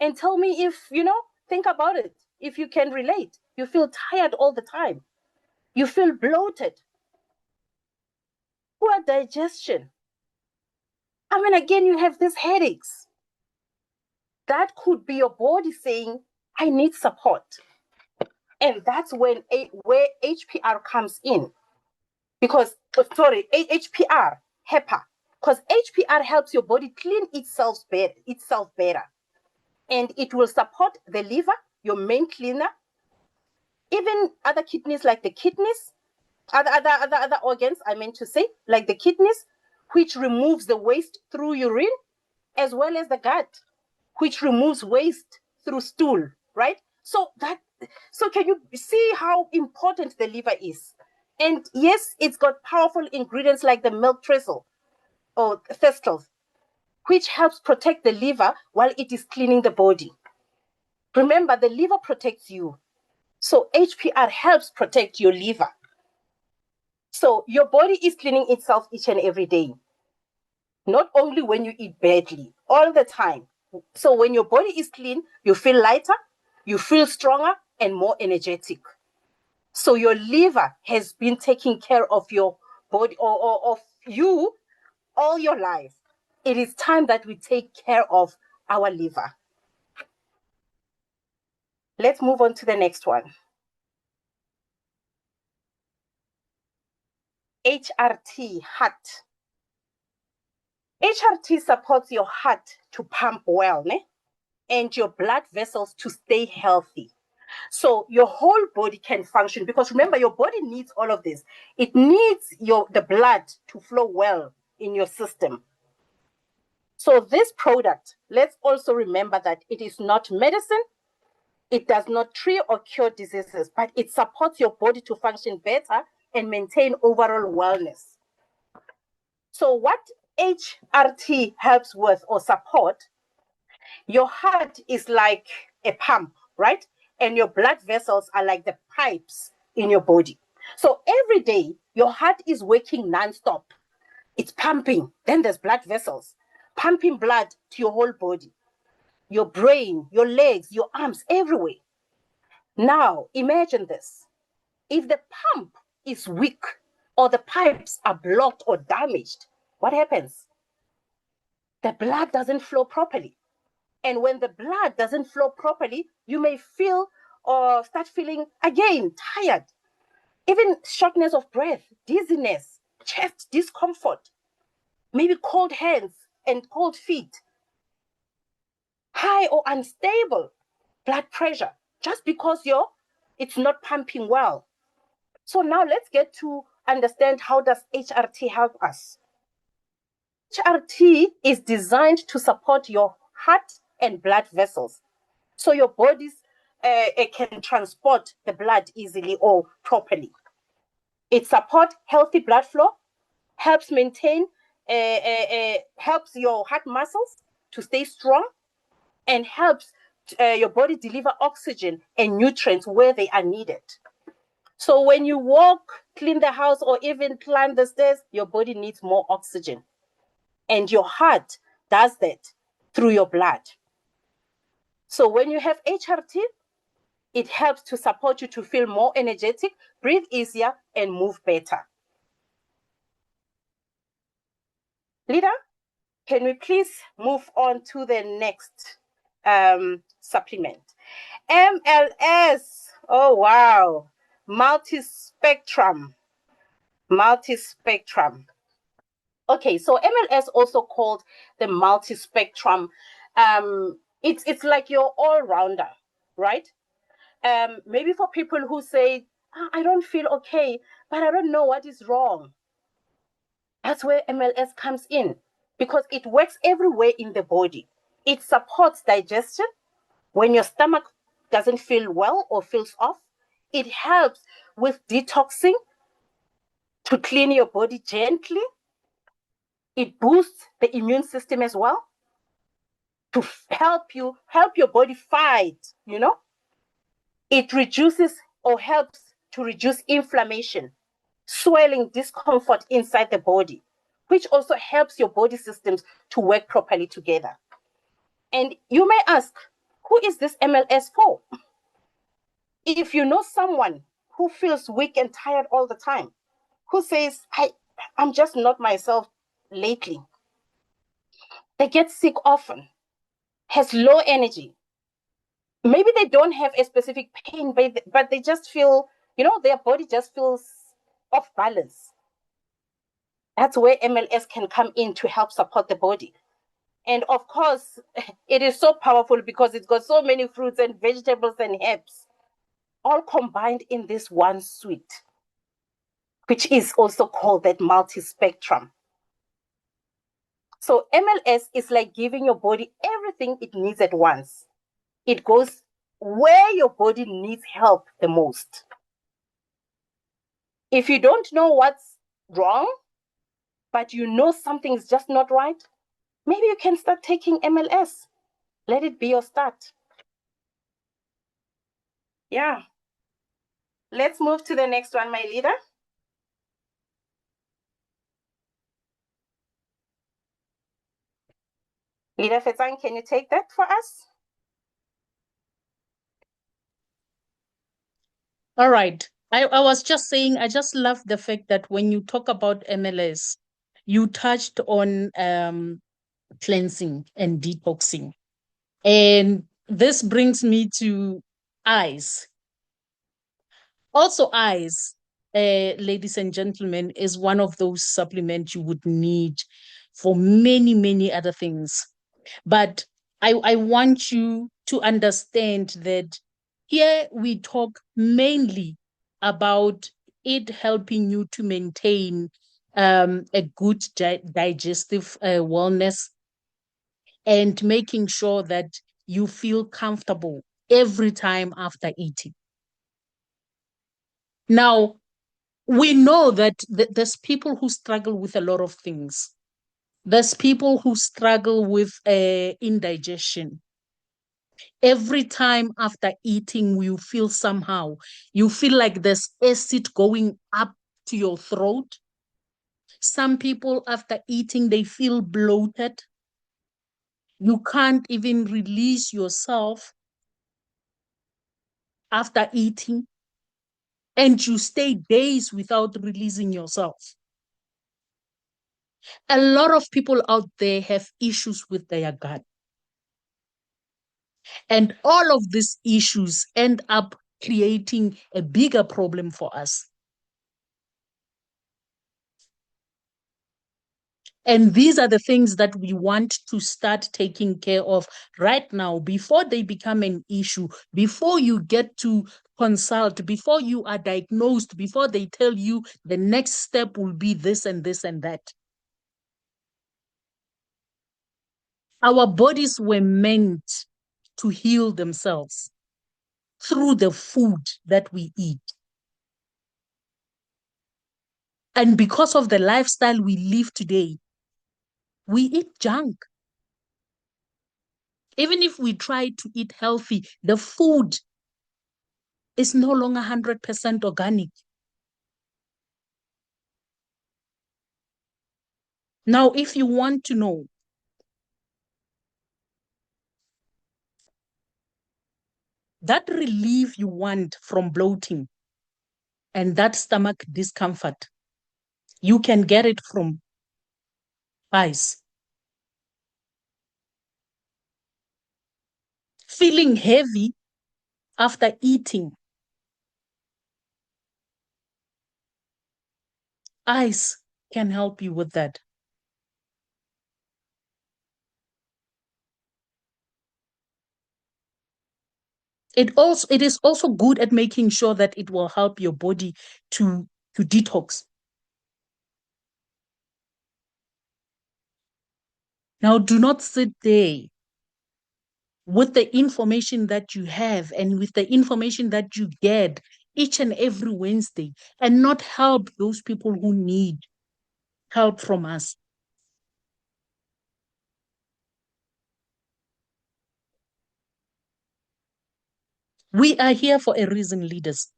and tell me if, think about it. If you can relate, you feel tired all the time. You feel bloated. Poor digestion. I mean, again, you have these headaches. That could be your body saying, I need support. And that's when where HPR comes in. Because, HPR, HEPA. Because HPR helps your body clean itself better. And it will support the liver, your main cleaner, even other kidneys like the kidneys, other organs, I meant to say, like the kidneys, which removes the waste through urine, as well as the gut, which removes waste through stool, right? So can you see how important the liver is? And yes, it's got powerful ingredients like the milk thistle or thistles, which helps protect the liver while it is cleaning the body. Remember, the liver protects you. So HPR helps protect your liver. So your body is cleaning itself each and every day. Not only when you eat badly, all the time. So when your body is clean, you feel lighter, you feel stronger and more energetic. So your liver has been taking care of your body or of you all your life. It is time that we take care of our liver. Let's move on to the next one. HRT, heart. HRT supports your heart to pump well, and your blood vessels to stay healthy. So your whole body can function, because remember, your body needs all of this. It needs the blood to flow well in your system. So this product, let's also remember that it is not medicine. It does not treat or cure diseases, but it supports your body to function better and maintain overall wellness. So what HRT helps with or support, your heart is like a pump, right? And your blood vessels are like the pipes in your body. So every day, your heart is working nonstop. It's pumping. Then there's blood vessels, pumping blood to your whole body, your brain, your legs, your arms, everywhere. Now, imagine this. If the pump is weak or the pipes are blocked or damaged, what happens? The blood doesn't flow properly. And when the blood doesn't flow properly, you may feel or start feeling again tired, even shortness of breath, dizziness, chest discomfort, maybe cold hands and cold feet, high or unstable blood pressure, just because it's not pumping well. So now let's get to understand, how does HRT help us? HRT is designed to support your heart and blood vessels, so your bodies can transport the blood easily or properly. It supports healthy blood flow, helps maintain, helps your heart muscles to stay strong, and helps your body deliver oxygen and nutrients where they are needed. So when you walk, clean the house, or even climb the stairs, your body needs more oxygen. And your heart does that through your blood. So when you have HRT, it helps to support you to feel more energetic, breathe easier, and move better. Leader, can we please move on to the next supplement? MLS. Oh, wow. Multispectrum. Okay, so MLS, also called the multispectrum, it's like your all-rounder, right? Maybe for people who say, I don't feel okay, but I don't know what is wrong. That's where MLS comes in, because it works everywhere in the body. It supports digestion when your stomach doesn't feel well or feels off. It helps with detoxing, to clean your body gently. It boosts the immune system as well to help your body fight, It reduces or helps to reduce inflammation, swelling, discomfort inside the body, which also helps your body systems to work properly together. And you may ask, who is this MLS for? If you know someone who feels weak and tired all the time, who says, I'm just not myself lately, they get sick often, has low energy, maybe they don't have a specific pain, but they just feel, their body just feels off balance. That's where MLS can come in to help support the body. And of course, it is so powerful because it's got so many fruits and vegetables and herbs, all combined in this one sweet, which is also called that multi-spectrum. So MLS is like giving your body everything it needs at once. It goes where your body needs help the most. If you don't know what's wrong, but you know something is just not right, maybe you can start taking MLS. Let it be your start. Yeah. Let's move to the next one, my leader. Leader Fetsang, can you take that for us? All right. I was just saying, I just love the fact that when you talk about MLS, you touched on cleansing and detoxing. And this brings me to ICE. Also, ICE, ladies and gentlemen, is one of those supplements you would need for many, many other things. But I want you to understand that here we talk mainly about it helping you to maintain a good digestive wellness and making sure that you feel comfortable every time after eating. Now, we know that there's people who struggle with a lot of things. There's people who struggle with indigestion. Every time after eating, you feel somehow, you feel like there's acid going up to your throat. Some people after eating, they feel bloated. You can't even release yourself after eating, and you stay days without releasing yourself. A lot of people out there have issues with their gut. And all of these issues end up creating a bigger problem for us. And these are the things that we want to start taking care of right now before they become an issue, before you get to consult, before you are diagnosed, before they tell you the next step will be this and this and that. Our bodies were meant to heal themselves through the food that we eat. And because of the lifestyle we live today, we eat junk. Even if we try to eat healthy, the food is no longer 100% organic. Now, if you want to know that relief you want from bloating and that stomach discomfort, you can get it from ICE. Feeling heavy after eating, ICE can help you with that. It is also good at making sure that it will help your body to detox. Now, do not sit there with the information that you have and with the information that you get each and every Wednesday and not help those people who need help from us. We are here for a reason, leaders.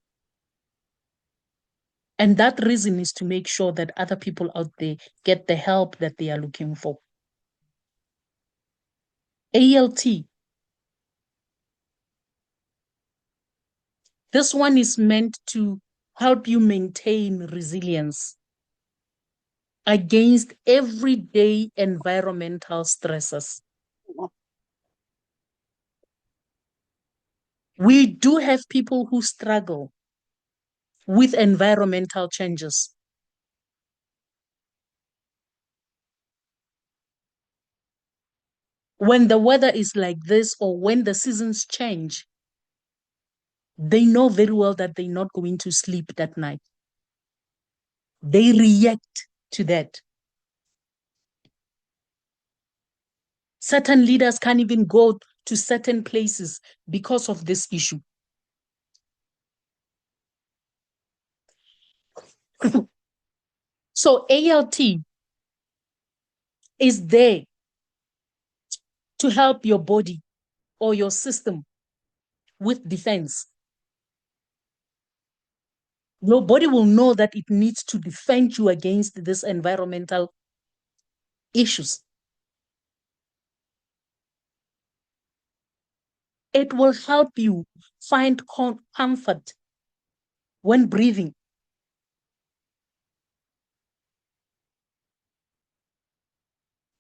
And that reason is to make sure that other people out there get the help that they are looking for. ALT. This one is meant to help you maintain resilience against everyday environmental stresses. We do have people who struggle with environmental changes. When the weather is like this or when the seasons change, they know very well that they're not going to sleep that night. They react to that. Certain leaders can't even go to certain places because of this issue. So ALT is there to help your body or your system with defense. Your body will know that it needs to defend you against these environmental issues. It will help you find comfort when breathing.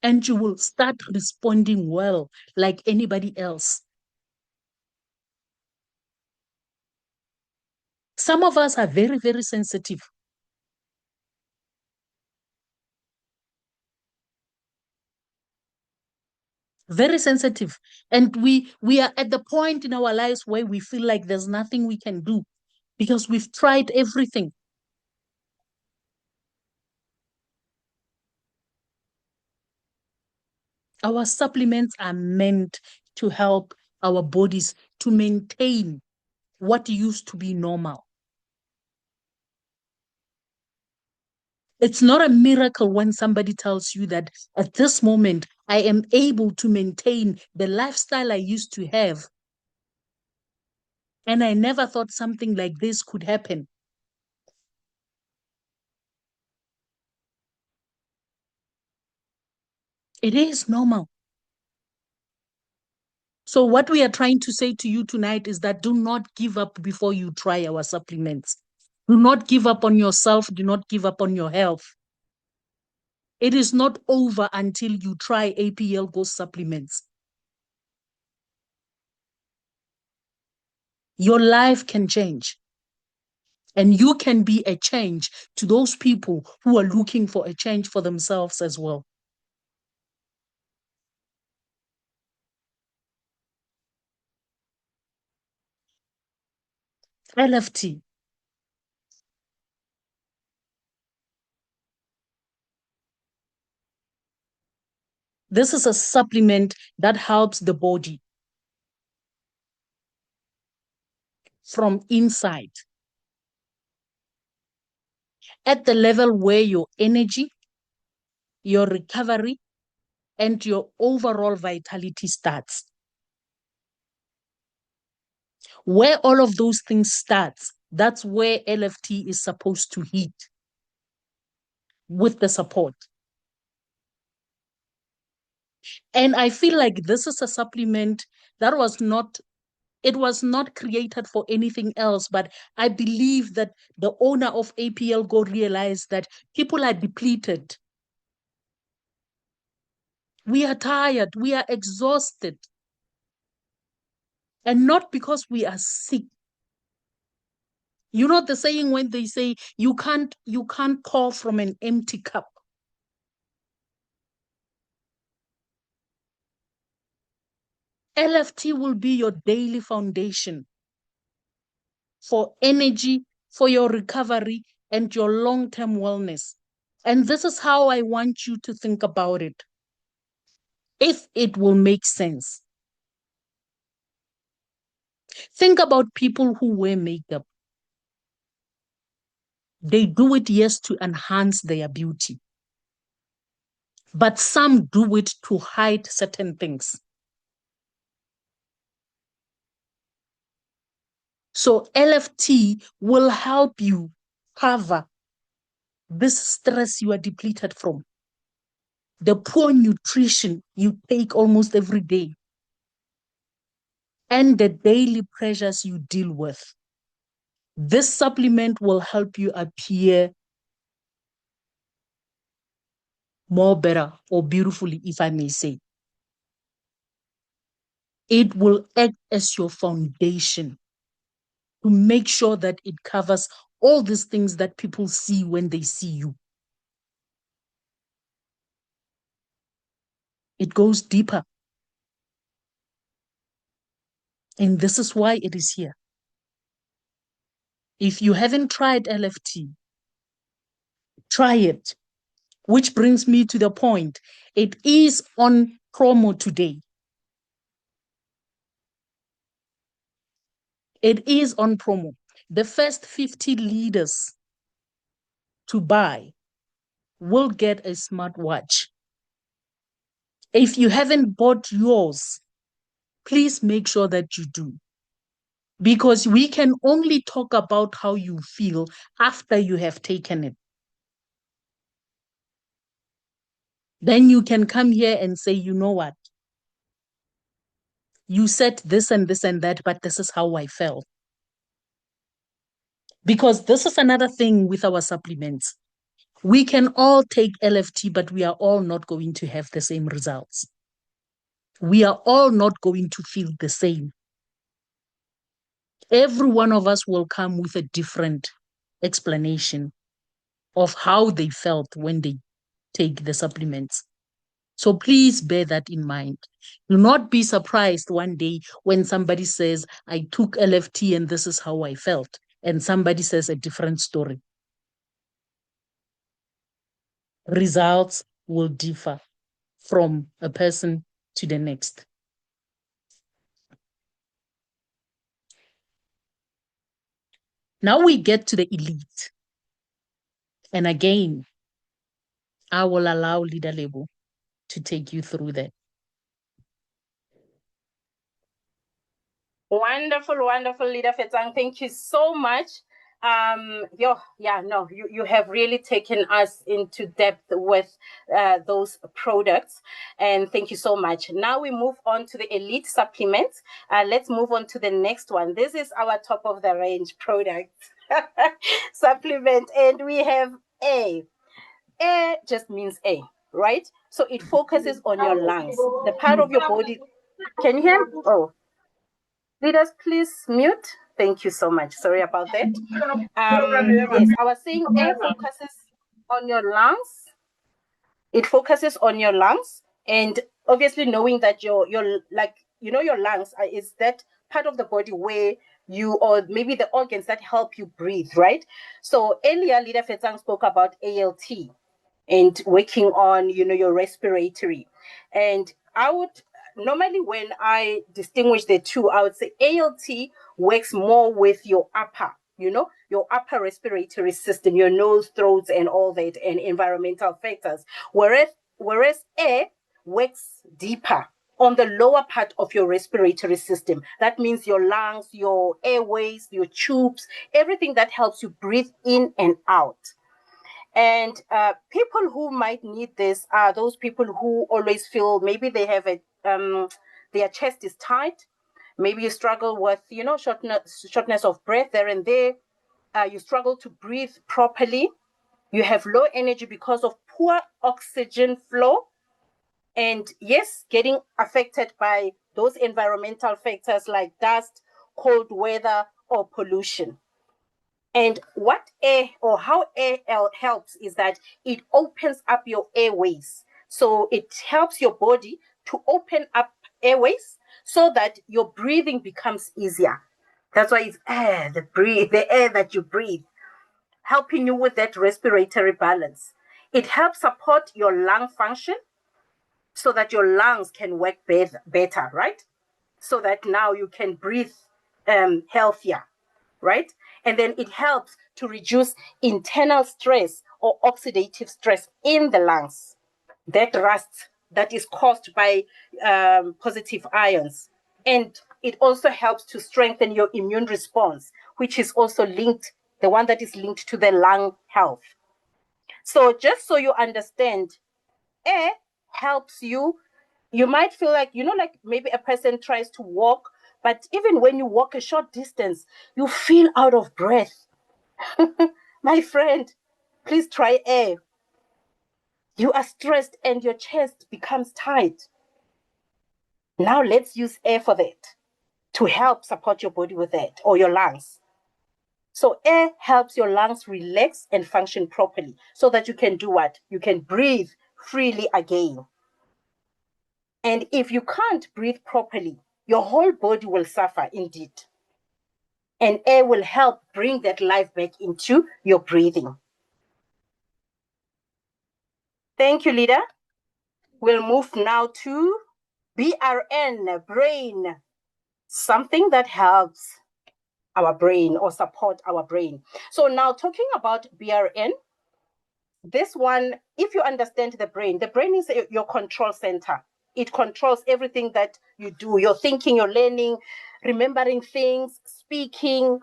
And you will start responding well like anybody else. Some of us are very, very sensitive. Very sensitive. And we are at the point in our lives where we feel like there's nothing we can do because we've tried everything. Our supplements are meant to help our bodies to maintain what used to be normal. It's not a miracle when somebody tells you that at this moment, I am able to maintain the lifestyle I used to have. And I never thought something like this could happen. It is normal. So what we are trying to say to you tonight is that do not give up before you try our supplements. Do not give up on yourself. Do not give up on your health. It is not over until you try APL Ghost supplements. Your life can change. And you can be a change to those people who are looking for a change for themselves as well. LFT. This is a supplement that helps the body from inside at the level where your energy, your recovery, and your overall vitality starts. Where all of those things starts, that's where LFT is supposed to hit with the support. And I feel like this is a supplement that was not created for anything else, but I believe that the owner of APL Go realized that people are depleted. We are tired, we are exhausted. And not because we are sick. You know the saying when they say you can't pour from an empty cup. LFT will be your daily foundation for energy, for your recovery, and your long-term wellness. And this is how I want you to think about it, if it will make sense. Think about people who wear makeup. They do it, yes, to enhance their beauty. But some do it to hide certain things. So LFT will help you cover this stress you are depleted from, the poor nutrition you take almost every day, and the daily pressures you deal with. This supplement will help you appear more better or beautifully, if I may say. It will act as your foundation to make sure that it covers all these things that people see when they see you. It goes deeper. And this is why it is here. If you haven't tried LFT, try it. Which brings me to the point. It is on promo today. It is on promo. The first 50 leaders to buy will get a smartwatch. If you haven't bought yours, please make sure that you do. Because we can only talk about how you feel after you have taken it. Then you can come here and say, you know what? You said this and this and that, but this is how I felt. Because this is another thing with our supplements. We can all take LFT, but we are all not going to have the same results. We are all not going to feel the same. Every one of us will come with a different explanation of how they felt when they take the supplements. So please bear that in mind. Do not be surprised one day when somebody says, I took LFT and this is how I felt, and somebody says a different story. Results will differ from a person to the next. Now we get to the elite. And again, I will allow Leader Lebo to take you through that. Wonderful, wonderful, Leader Fetsang. Thank you so much. You have really taken us into depth with those products, and thank you so much. Now we move on to the elite supplements. Let's move on to the next one. This is our top of the range product supplement, and we have A. A just means A, right? So it focuses on your lungs, the part of your body. Can you hear? Oh. Leaders, please mute. Thank you so much. Sorry about that. Yes, I was saying air focuses on your lungs. It focuses on your lungs, and obviously knowing that your lungs is that part of the body where you, or maybe the organs that help you breathe, right? So earlier, Leader Fetsang spoke about ALT and working on your respiratory, and I would normally, when I distinguish the two, I would say ALT works more with your your upper respiratory system, your nose, throats, and all that, and environmental factors, whereas air works deeper on the lower part of your respiratory system. That means your lungs, your airways, your tubes, everything that helps you breathe in and out. And people who might need this are those people who always feel maybe they have their chest is tight. Maybe you struggle with, shortness of breath there and there. You struggle to breathe properly. You have low energy because of poor oxygen flow. And yes, getting affected by those environmental factors like dust, cold weather, or pollution. And what air, or how air helps, is that it opens up your airways. So it helps your body to open up airways so that your breathing becomes easier. That's why it's air, the air that you breathe, helping you with that respiratory balance. It helps support your lung function so that your lungs can work better, right? So that now you can breathe healthier, right? And then it helps to reduce internal stress or oxidative stress in the lungs, that rust that is caused by positive ions. And it also helps to strengthen your immune response, which is also linked, the one that is linked to the lung health. So just so you understand, air helps you. You might feel like, like maybe a person tries to walk, but even when you walk a short distance, you feel out of breath. My friend, please try air. You are stressed and your chest becomes tight. Now let's use air for that, to help support your body with that, or your lungs. So air helps your lungs relax and function properly so that you can do what? You can breathe freely again. And if you can't breathe properly, your whole body will suffer indeed. And air will help bring that life back into your breathing. Thank you, Leader. We'll move now to BRN, brain, something that helps our brain or support our brain. So now talking about BRN, this one, if you understand the brain is your control center. It controls everything that you do, your thinking, your learning, remembering things, speaking,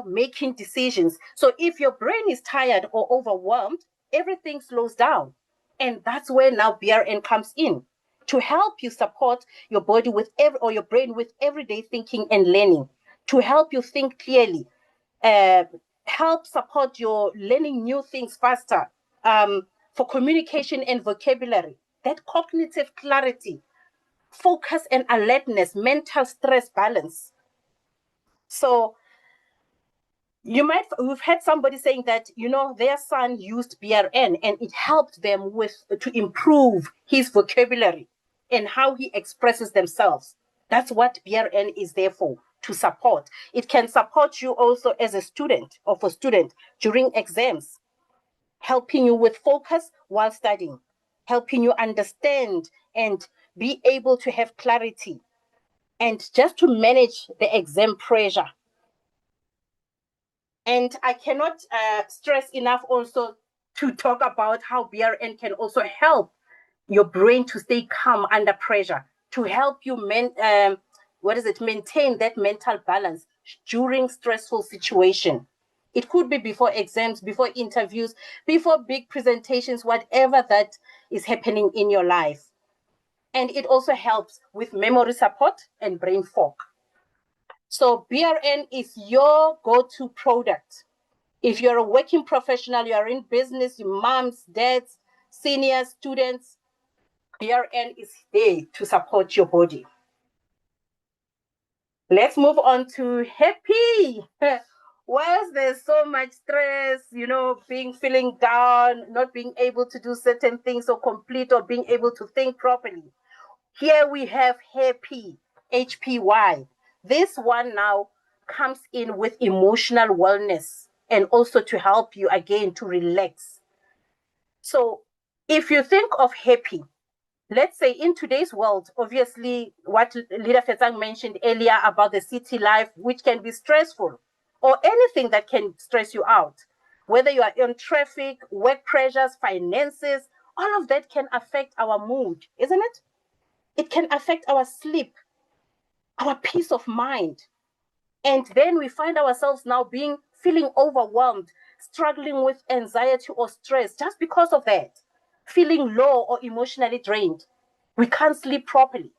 making decisions. So if your brain is tired or overwhelmed, everything slows down. And that's where now BRN comes in, to help you support your body with your brain with everyday thinking and learning, to help you think clearly, help support your learning new things faster, for communication and vocabulary, that cognitive clarity, focus and alertness, mental stress balance. So we've had somebody saying that, their son used BRN and it helped them to improve his vocabulary and how he expresses themselves. That's what BRN is there for, to support. It can support you also as a student or for student during exams, helping you with focus while studying, helping you understand and be able to have clarity, and just to manage the exam pressure. And I cannot stress enough also to talk about how BRN can also help your brain to stay calm under pressure, to help you maintain that mental balance during stressful situation. It could be before exams, before interviews, before big presentations, whatever that is happening in your life. And it also helps with memory support and brain fog. So BRN is your go-to product. If you're a working professional, you are in business, your moms, dads, seniors, students, BRN is there to support your body. Let's move on to happy. Whilst there's so much stress, feeling down, not being able to do certain things or complete or being able to think properly, here we have happy, HPY. This one now comes in with emotional wellness and also to help you again to relax. So if you think of happy, let's say in today's world, obviously what Leader Fetsang mentioned earlier about the city life, which can be stressful, or anything that can stress you out, whether you are in traffic, work pressures, finances, all of that can affect our mood, isn't it? It can affect our sleep, our peace of mind. And then we find ourselves now feeling overwhelmed, struggling with anxiety or stress just because of that, feeling low or emotionally drained. We can't sleep properly.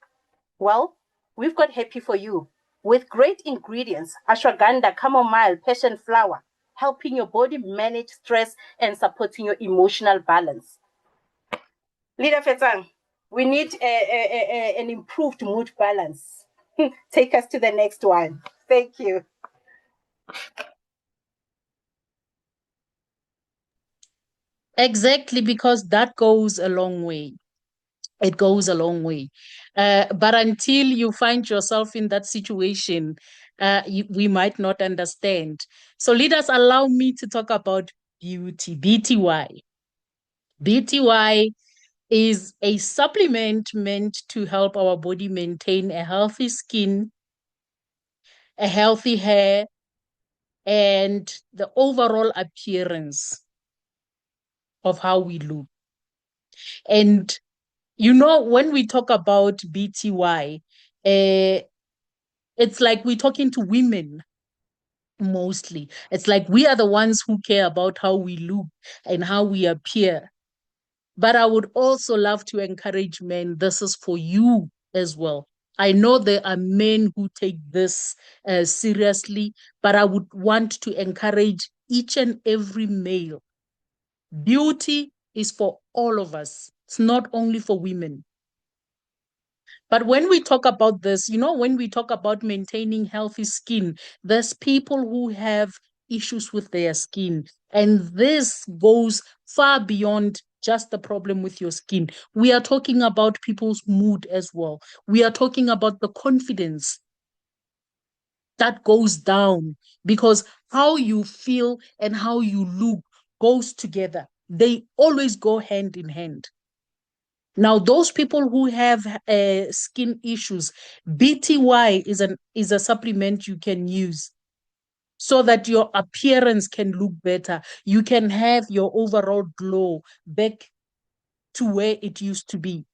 Well, we've got happy for you with great ingredients: ashwagandha, chamomile, passion flower, helping your body manage stress and supporting your emotional balance. Leader Fetsang, we need an improved mood balance. Take us to the next one. Thank you. Exactly, because that goes a long way. It goes a long way. But until you find yourself in that situation, we might not understand. So leaders, allow me to talk about beauty, BTY. BTY is a supplement meant to help our body maintain a healthy skin, a healthy hair, and the overall appearance of how we look. And when we talk about BTY, It's like we're talking to women mostly. It's like we are the ones who care about how we look and how we appear. But I would also love to encourage men. This is for you as well. I know there are men who take this seriously, but I would want to encourage each and every male. Beauty is for all of us. It's not only for women. But when we talk about this, when we talk about maintaining healthy skin, there's people who have issues with their skin. And this goes far beyond just the problem with your skin. We are talking about people's mood as well. We are talking about the confidence that goes down because how you feel and how you look goes together. They always go hand in hand. Now, those people who have skin issues, BTY is a supplement you can use so that your appearance can look better. You can have your overall glow back to where it used to be.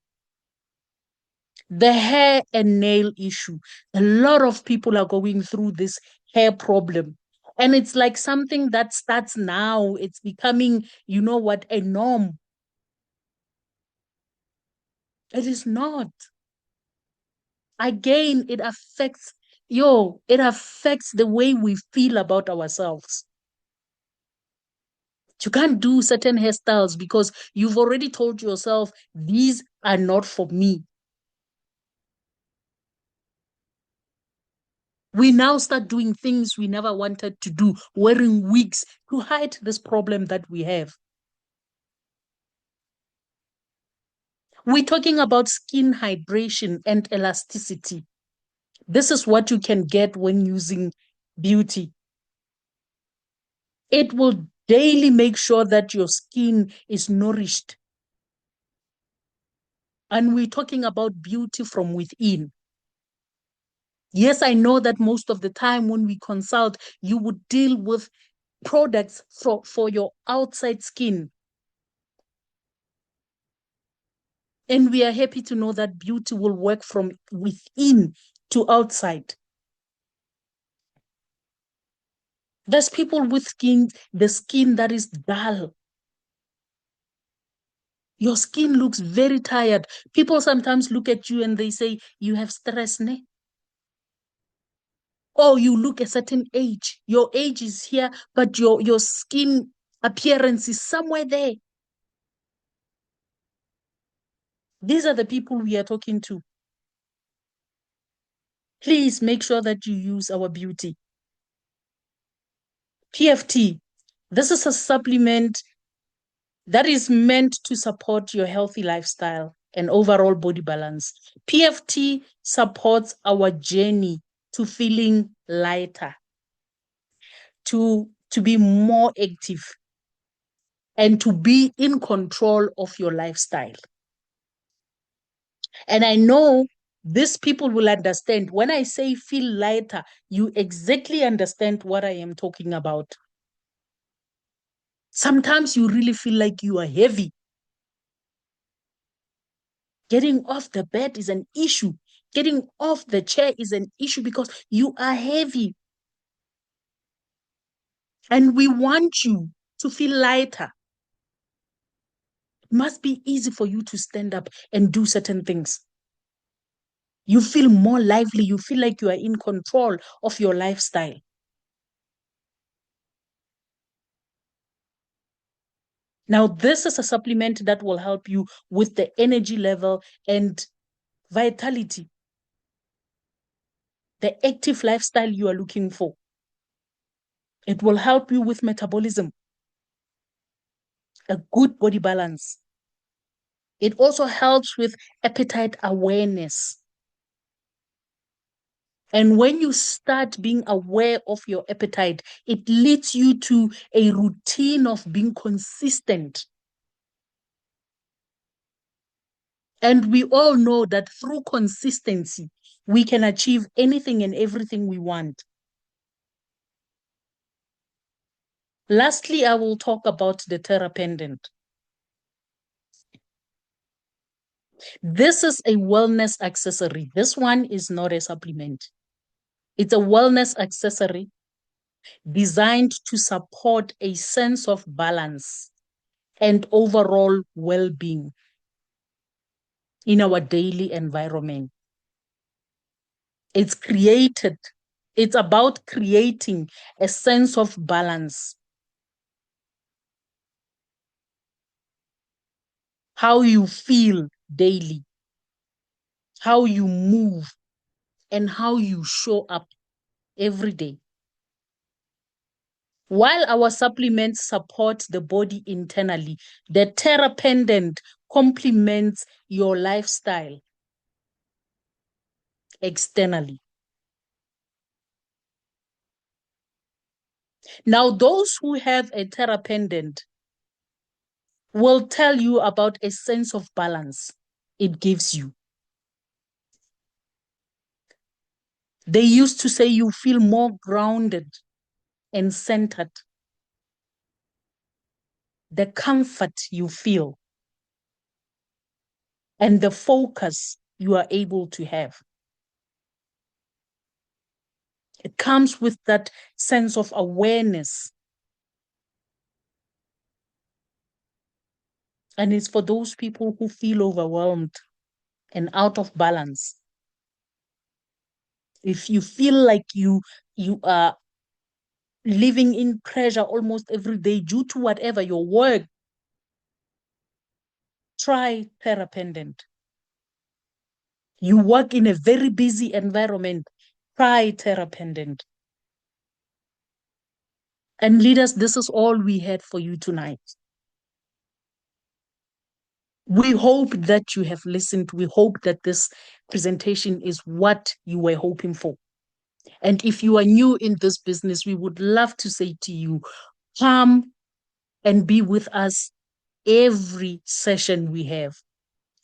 The hair and nail issue. A lot of people are going through this hair problem. And it's like something that starts now. It's becoming, a norm. It is not. Again, it affects the way we feel about ourselves. You can't do certain hairstyles because you've already told yourself, these are not for me. We now start doing things we never wanted to do, wearing wigs to hide this problem that we have. We're talking about skin hydration and elasticity. This is what you can get when using beauty. It will daily make sure that your skin is nourished. And we're talking about beauty from within. Yes, I know that most of the time when we consult, you would deal with products for your outside skin. And we are happy to know that beauty will work from within to outside. There's people with the skin that is dull. Your skin looks very tired. People sometimes look at you and they say, you have stress, ne? Or you look a certain age. Your age is here, but your skin appearance is somewhere there. These are the people we are talking to. Please make sure that you use our beauty. PFT. This is a supplement that is meant to support your healthy lifestyle and overall body balance. PFT supports our journey to feeling lighter, to be more active, and to be in control of your lifestyle. And I know these people will understand. When I say feel lighter, you exactly understand what I am talking about. Sometimes you really feel like you are heavy. Getting off the bed is an issue. Getting off the chair is an issue because you are heavy. And we want you to feel lighter. It must be easy for you to stand up and do certain things. You feel more lively. You feel like you are in control of your lifestyle. Now, this is a supplement that will help you with the energy level and vitality, the active lifestyle you are looking for. It will help you with metabolism, a good body balance. It also helps with appetite awareness. And when you start being aware of your appetite, it leads you to a routine of being consistent. And we all know that through consistency, we can achieve anything and everything we want. Lastly, I will talk about the Terrapendant. This is a wellness accessory. This one is not a supplement. It's a wellness accessory designed to support a sense of balance and overall well-being in our daily environment. It's about creating a sense of balance. How you feel daily, how you move, and how you show up every day. While our supplements support the body internally, the Terra Pendant complements your lifestyle externally. Now, those who have a Terra Pendant will tell you about a sense of balance it gives you. They used to say you feel more grounded and centered. The comfort you feel and the focus you are able to have. It comes with that sense of awareness. And it's for those people who feel overwhelmed and out of balance. If you feel like you are living in pressure almost every day due to whatever, your work, try Terra Pendant. You work in a very busy environment, try Terra Pendant. And leaders, this is all we had for you tonight. We hope that you have listened. We hope that this presentation is what you were hoping for. And if you are new in this business, we would love to say to you, come and be with us every session we have,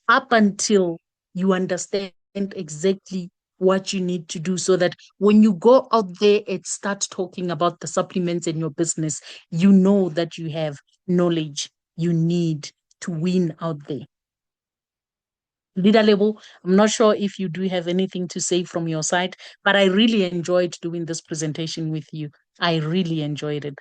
up until you understand exactly what you need to do, so that when you go out there and start talking about the supplements in your business, you know that you have knowledge you need to win out there. Leader Lebo, I'm not sure if you do have anything to say from your side, but I really enjoyed doing this presentation with you. I really enjoyed it.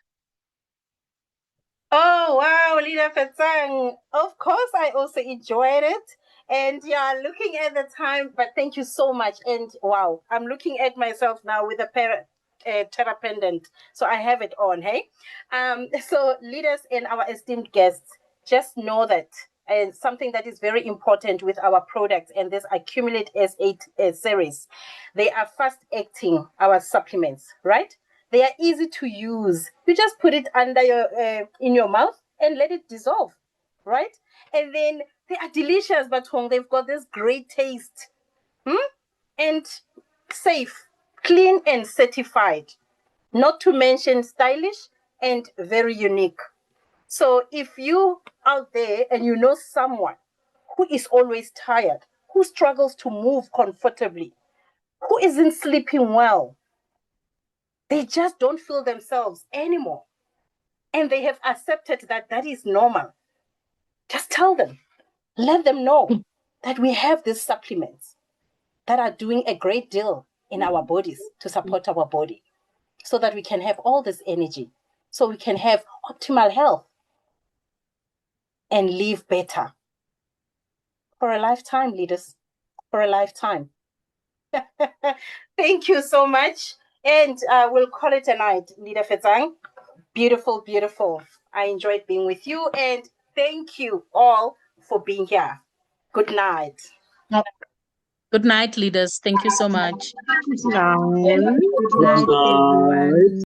Oh, wow, Leader Fetsang. Of course, I also enjoyed it. And yeah, looking at the time, but thank you so much. And wow, I'm looking at myself now with a Terra Pendant. So I have it on, hey? So leaders and our esteemed guests, just know that and something that is very important with our products and this Accumulate S8 series, they are fast acting, our supplements, right? They are easy to use. You just put it under your in your mouth and let it dissolve, right? And then they are delicious, but they've got this great taste, and safe, clean, and certified. Not to mention stylish and very unique. So if you out there and you know someone who is always tired, who struggles to move comfortably, who isn't sleeping well, they just don't feel themselves anymore, and they have accepted that that is normal, just tell them, let them know that we have these supplements that are doing a great deal in our bodies to support our body, so that we can have all this energy, so we can have optimal health and live better for a lifetime, leaders, for a lifetime. Thank you so much. And we'll call it a night, Leader Fetsang. Beautiful, beautiful. I enjoyed being with you, and thank you all for being here. Good night. Good night, leaders. Thank you so much. Good night, everyone.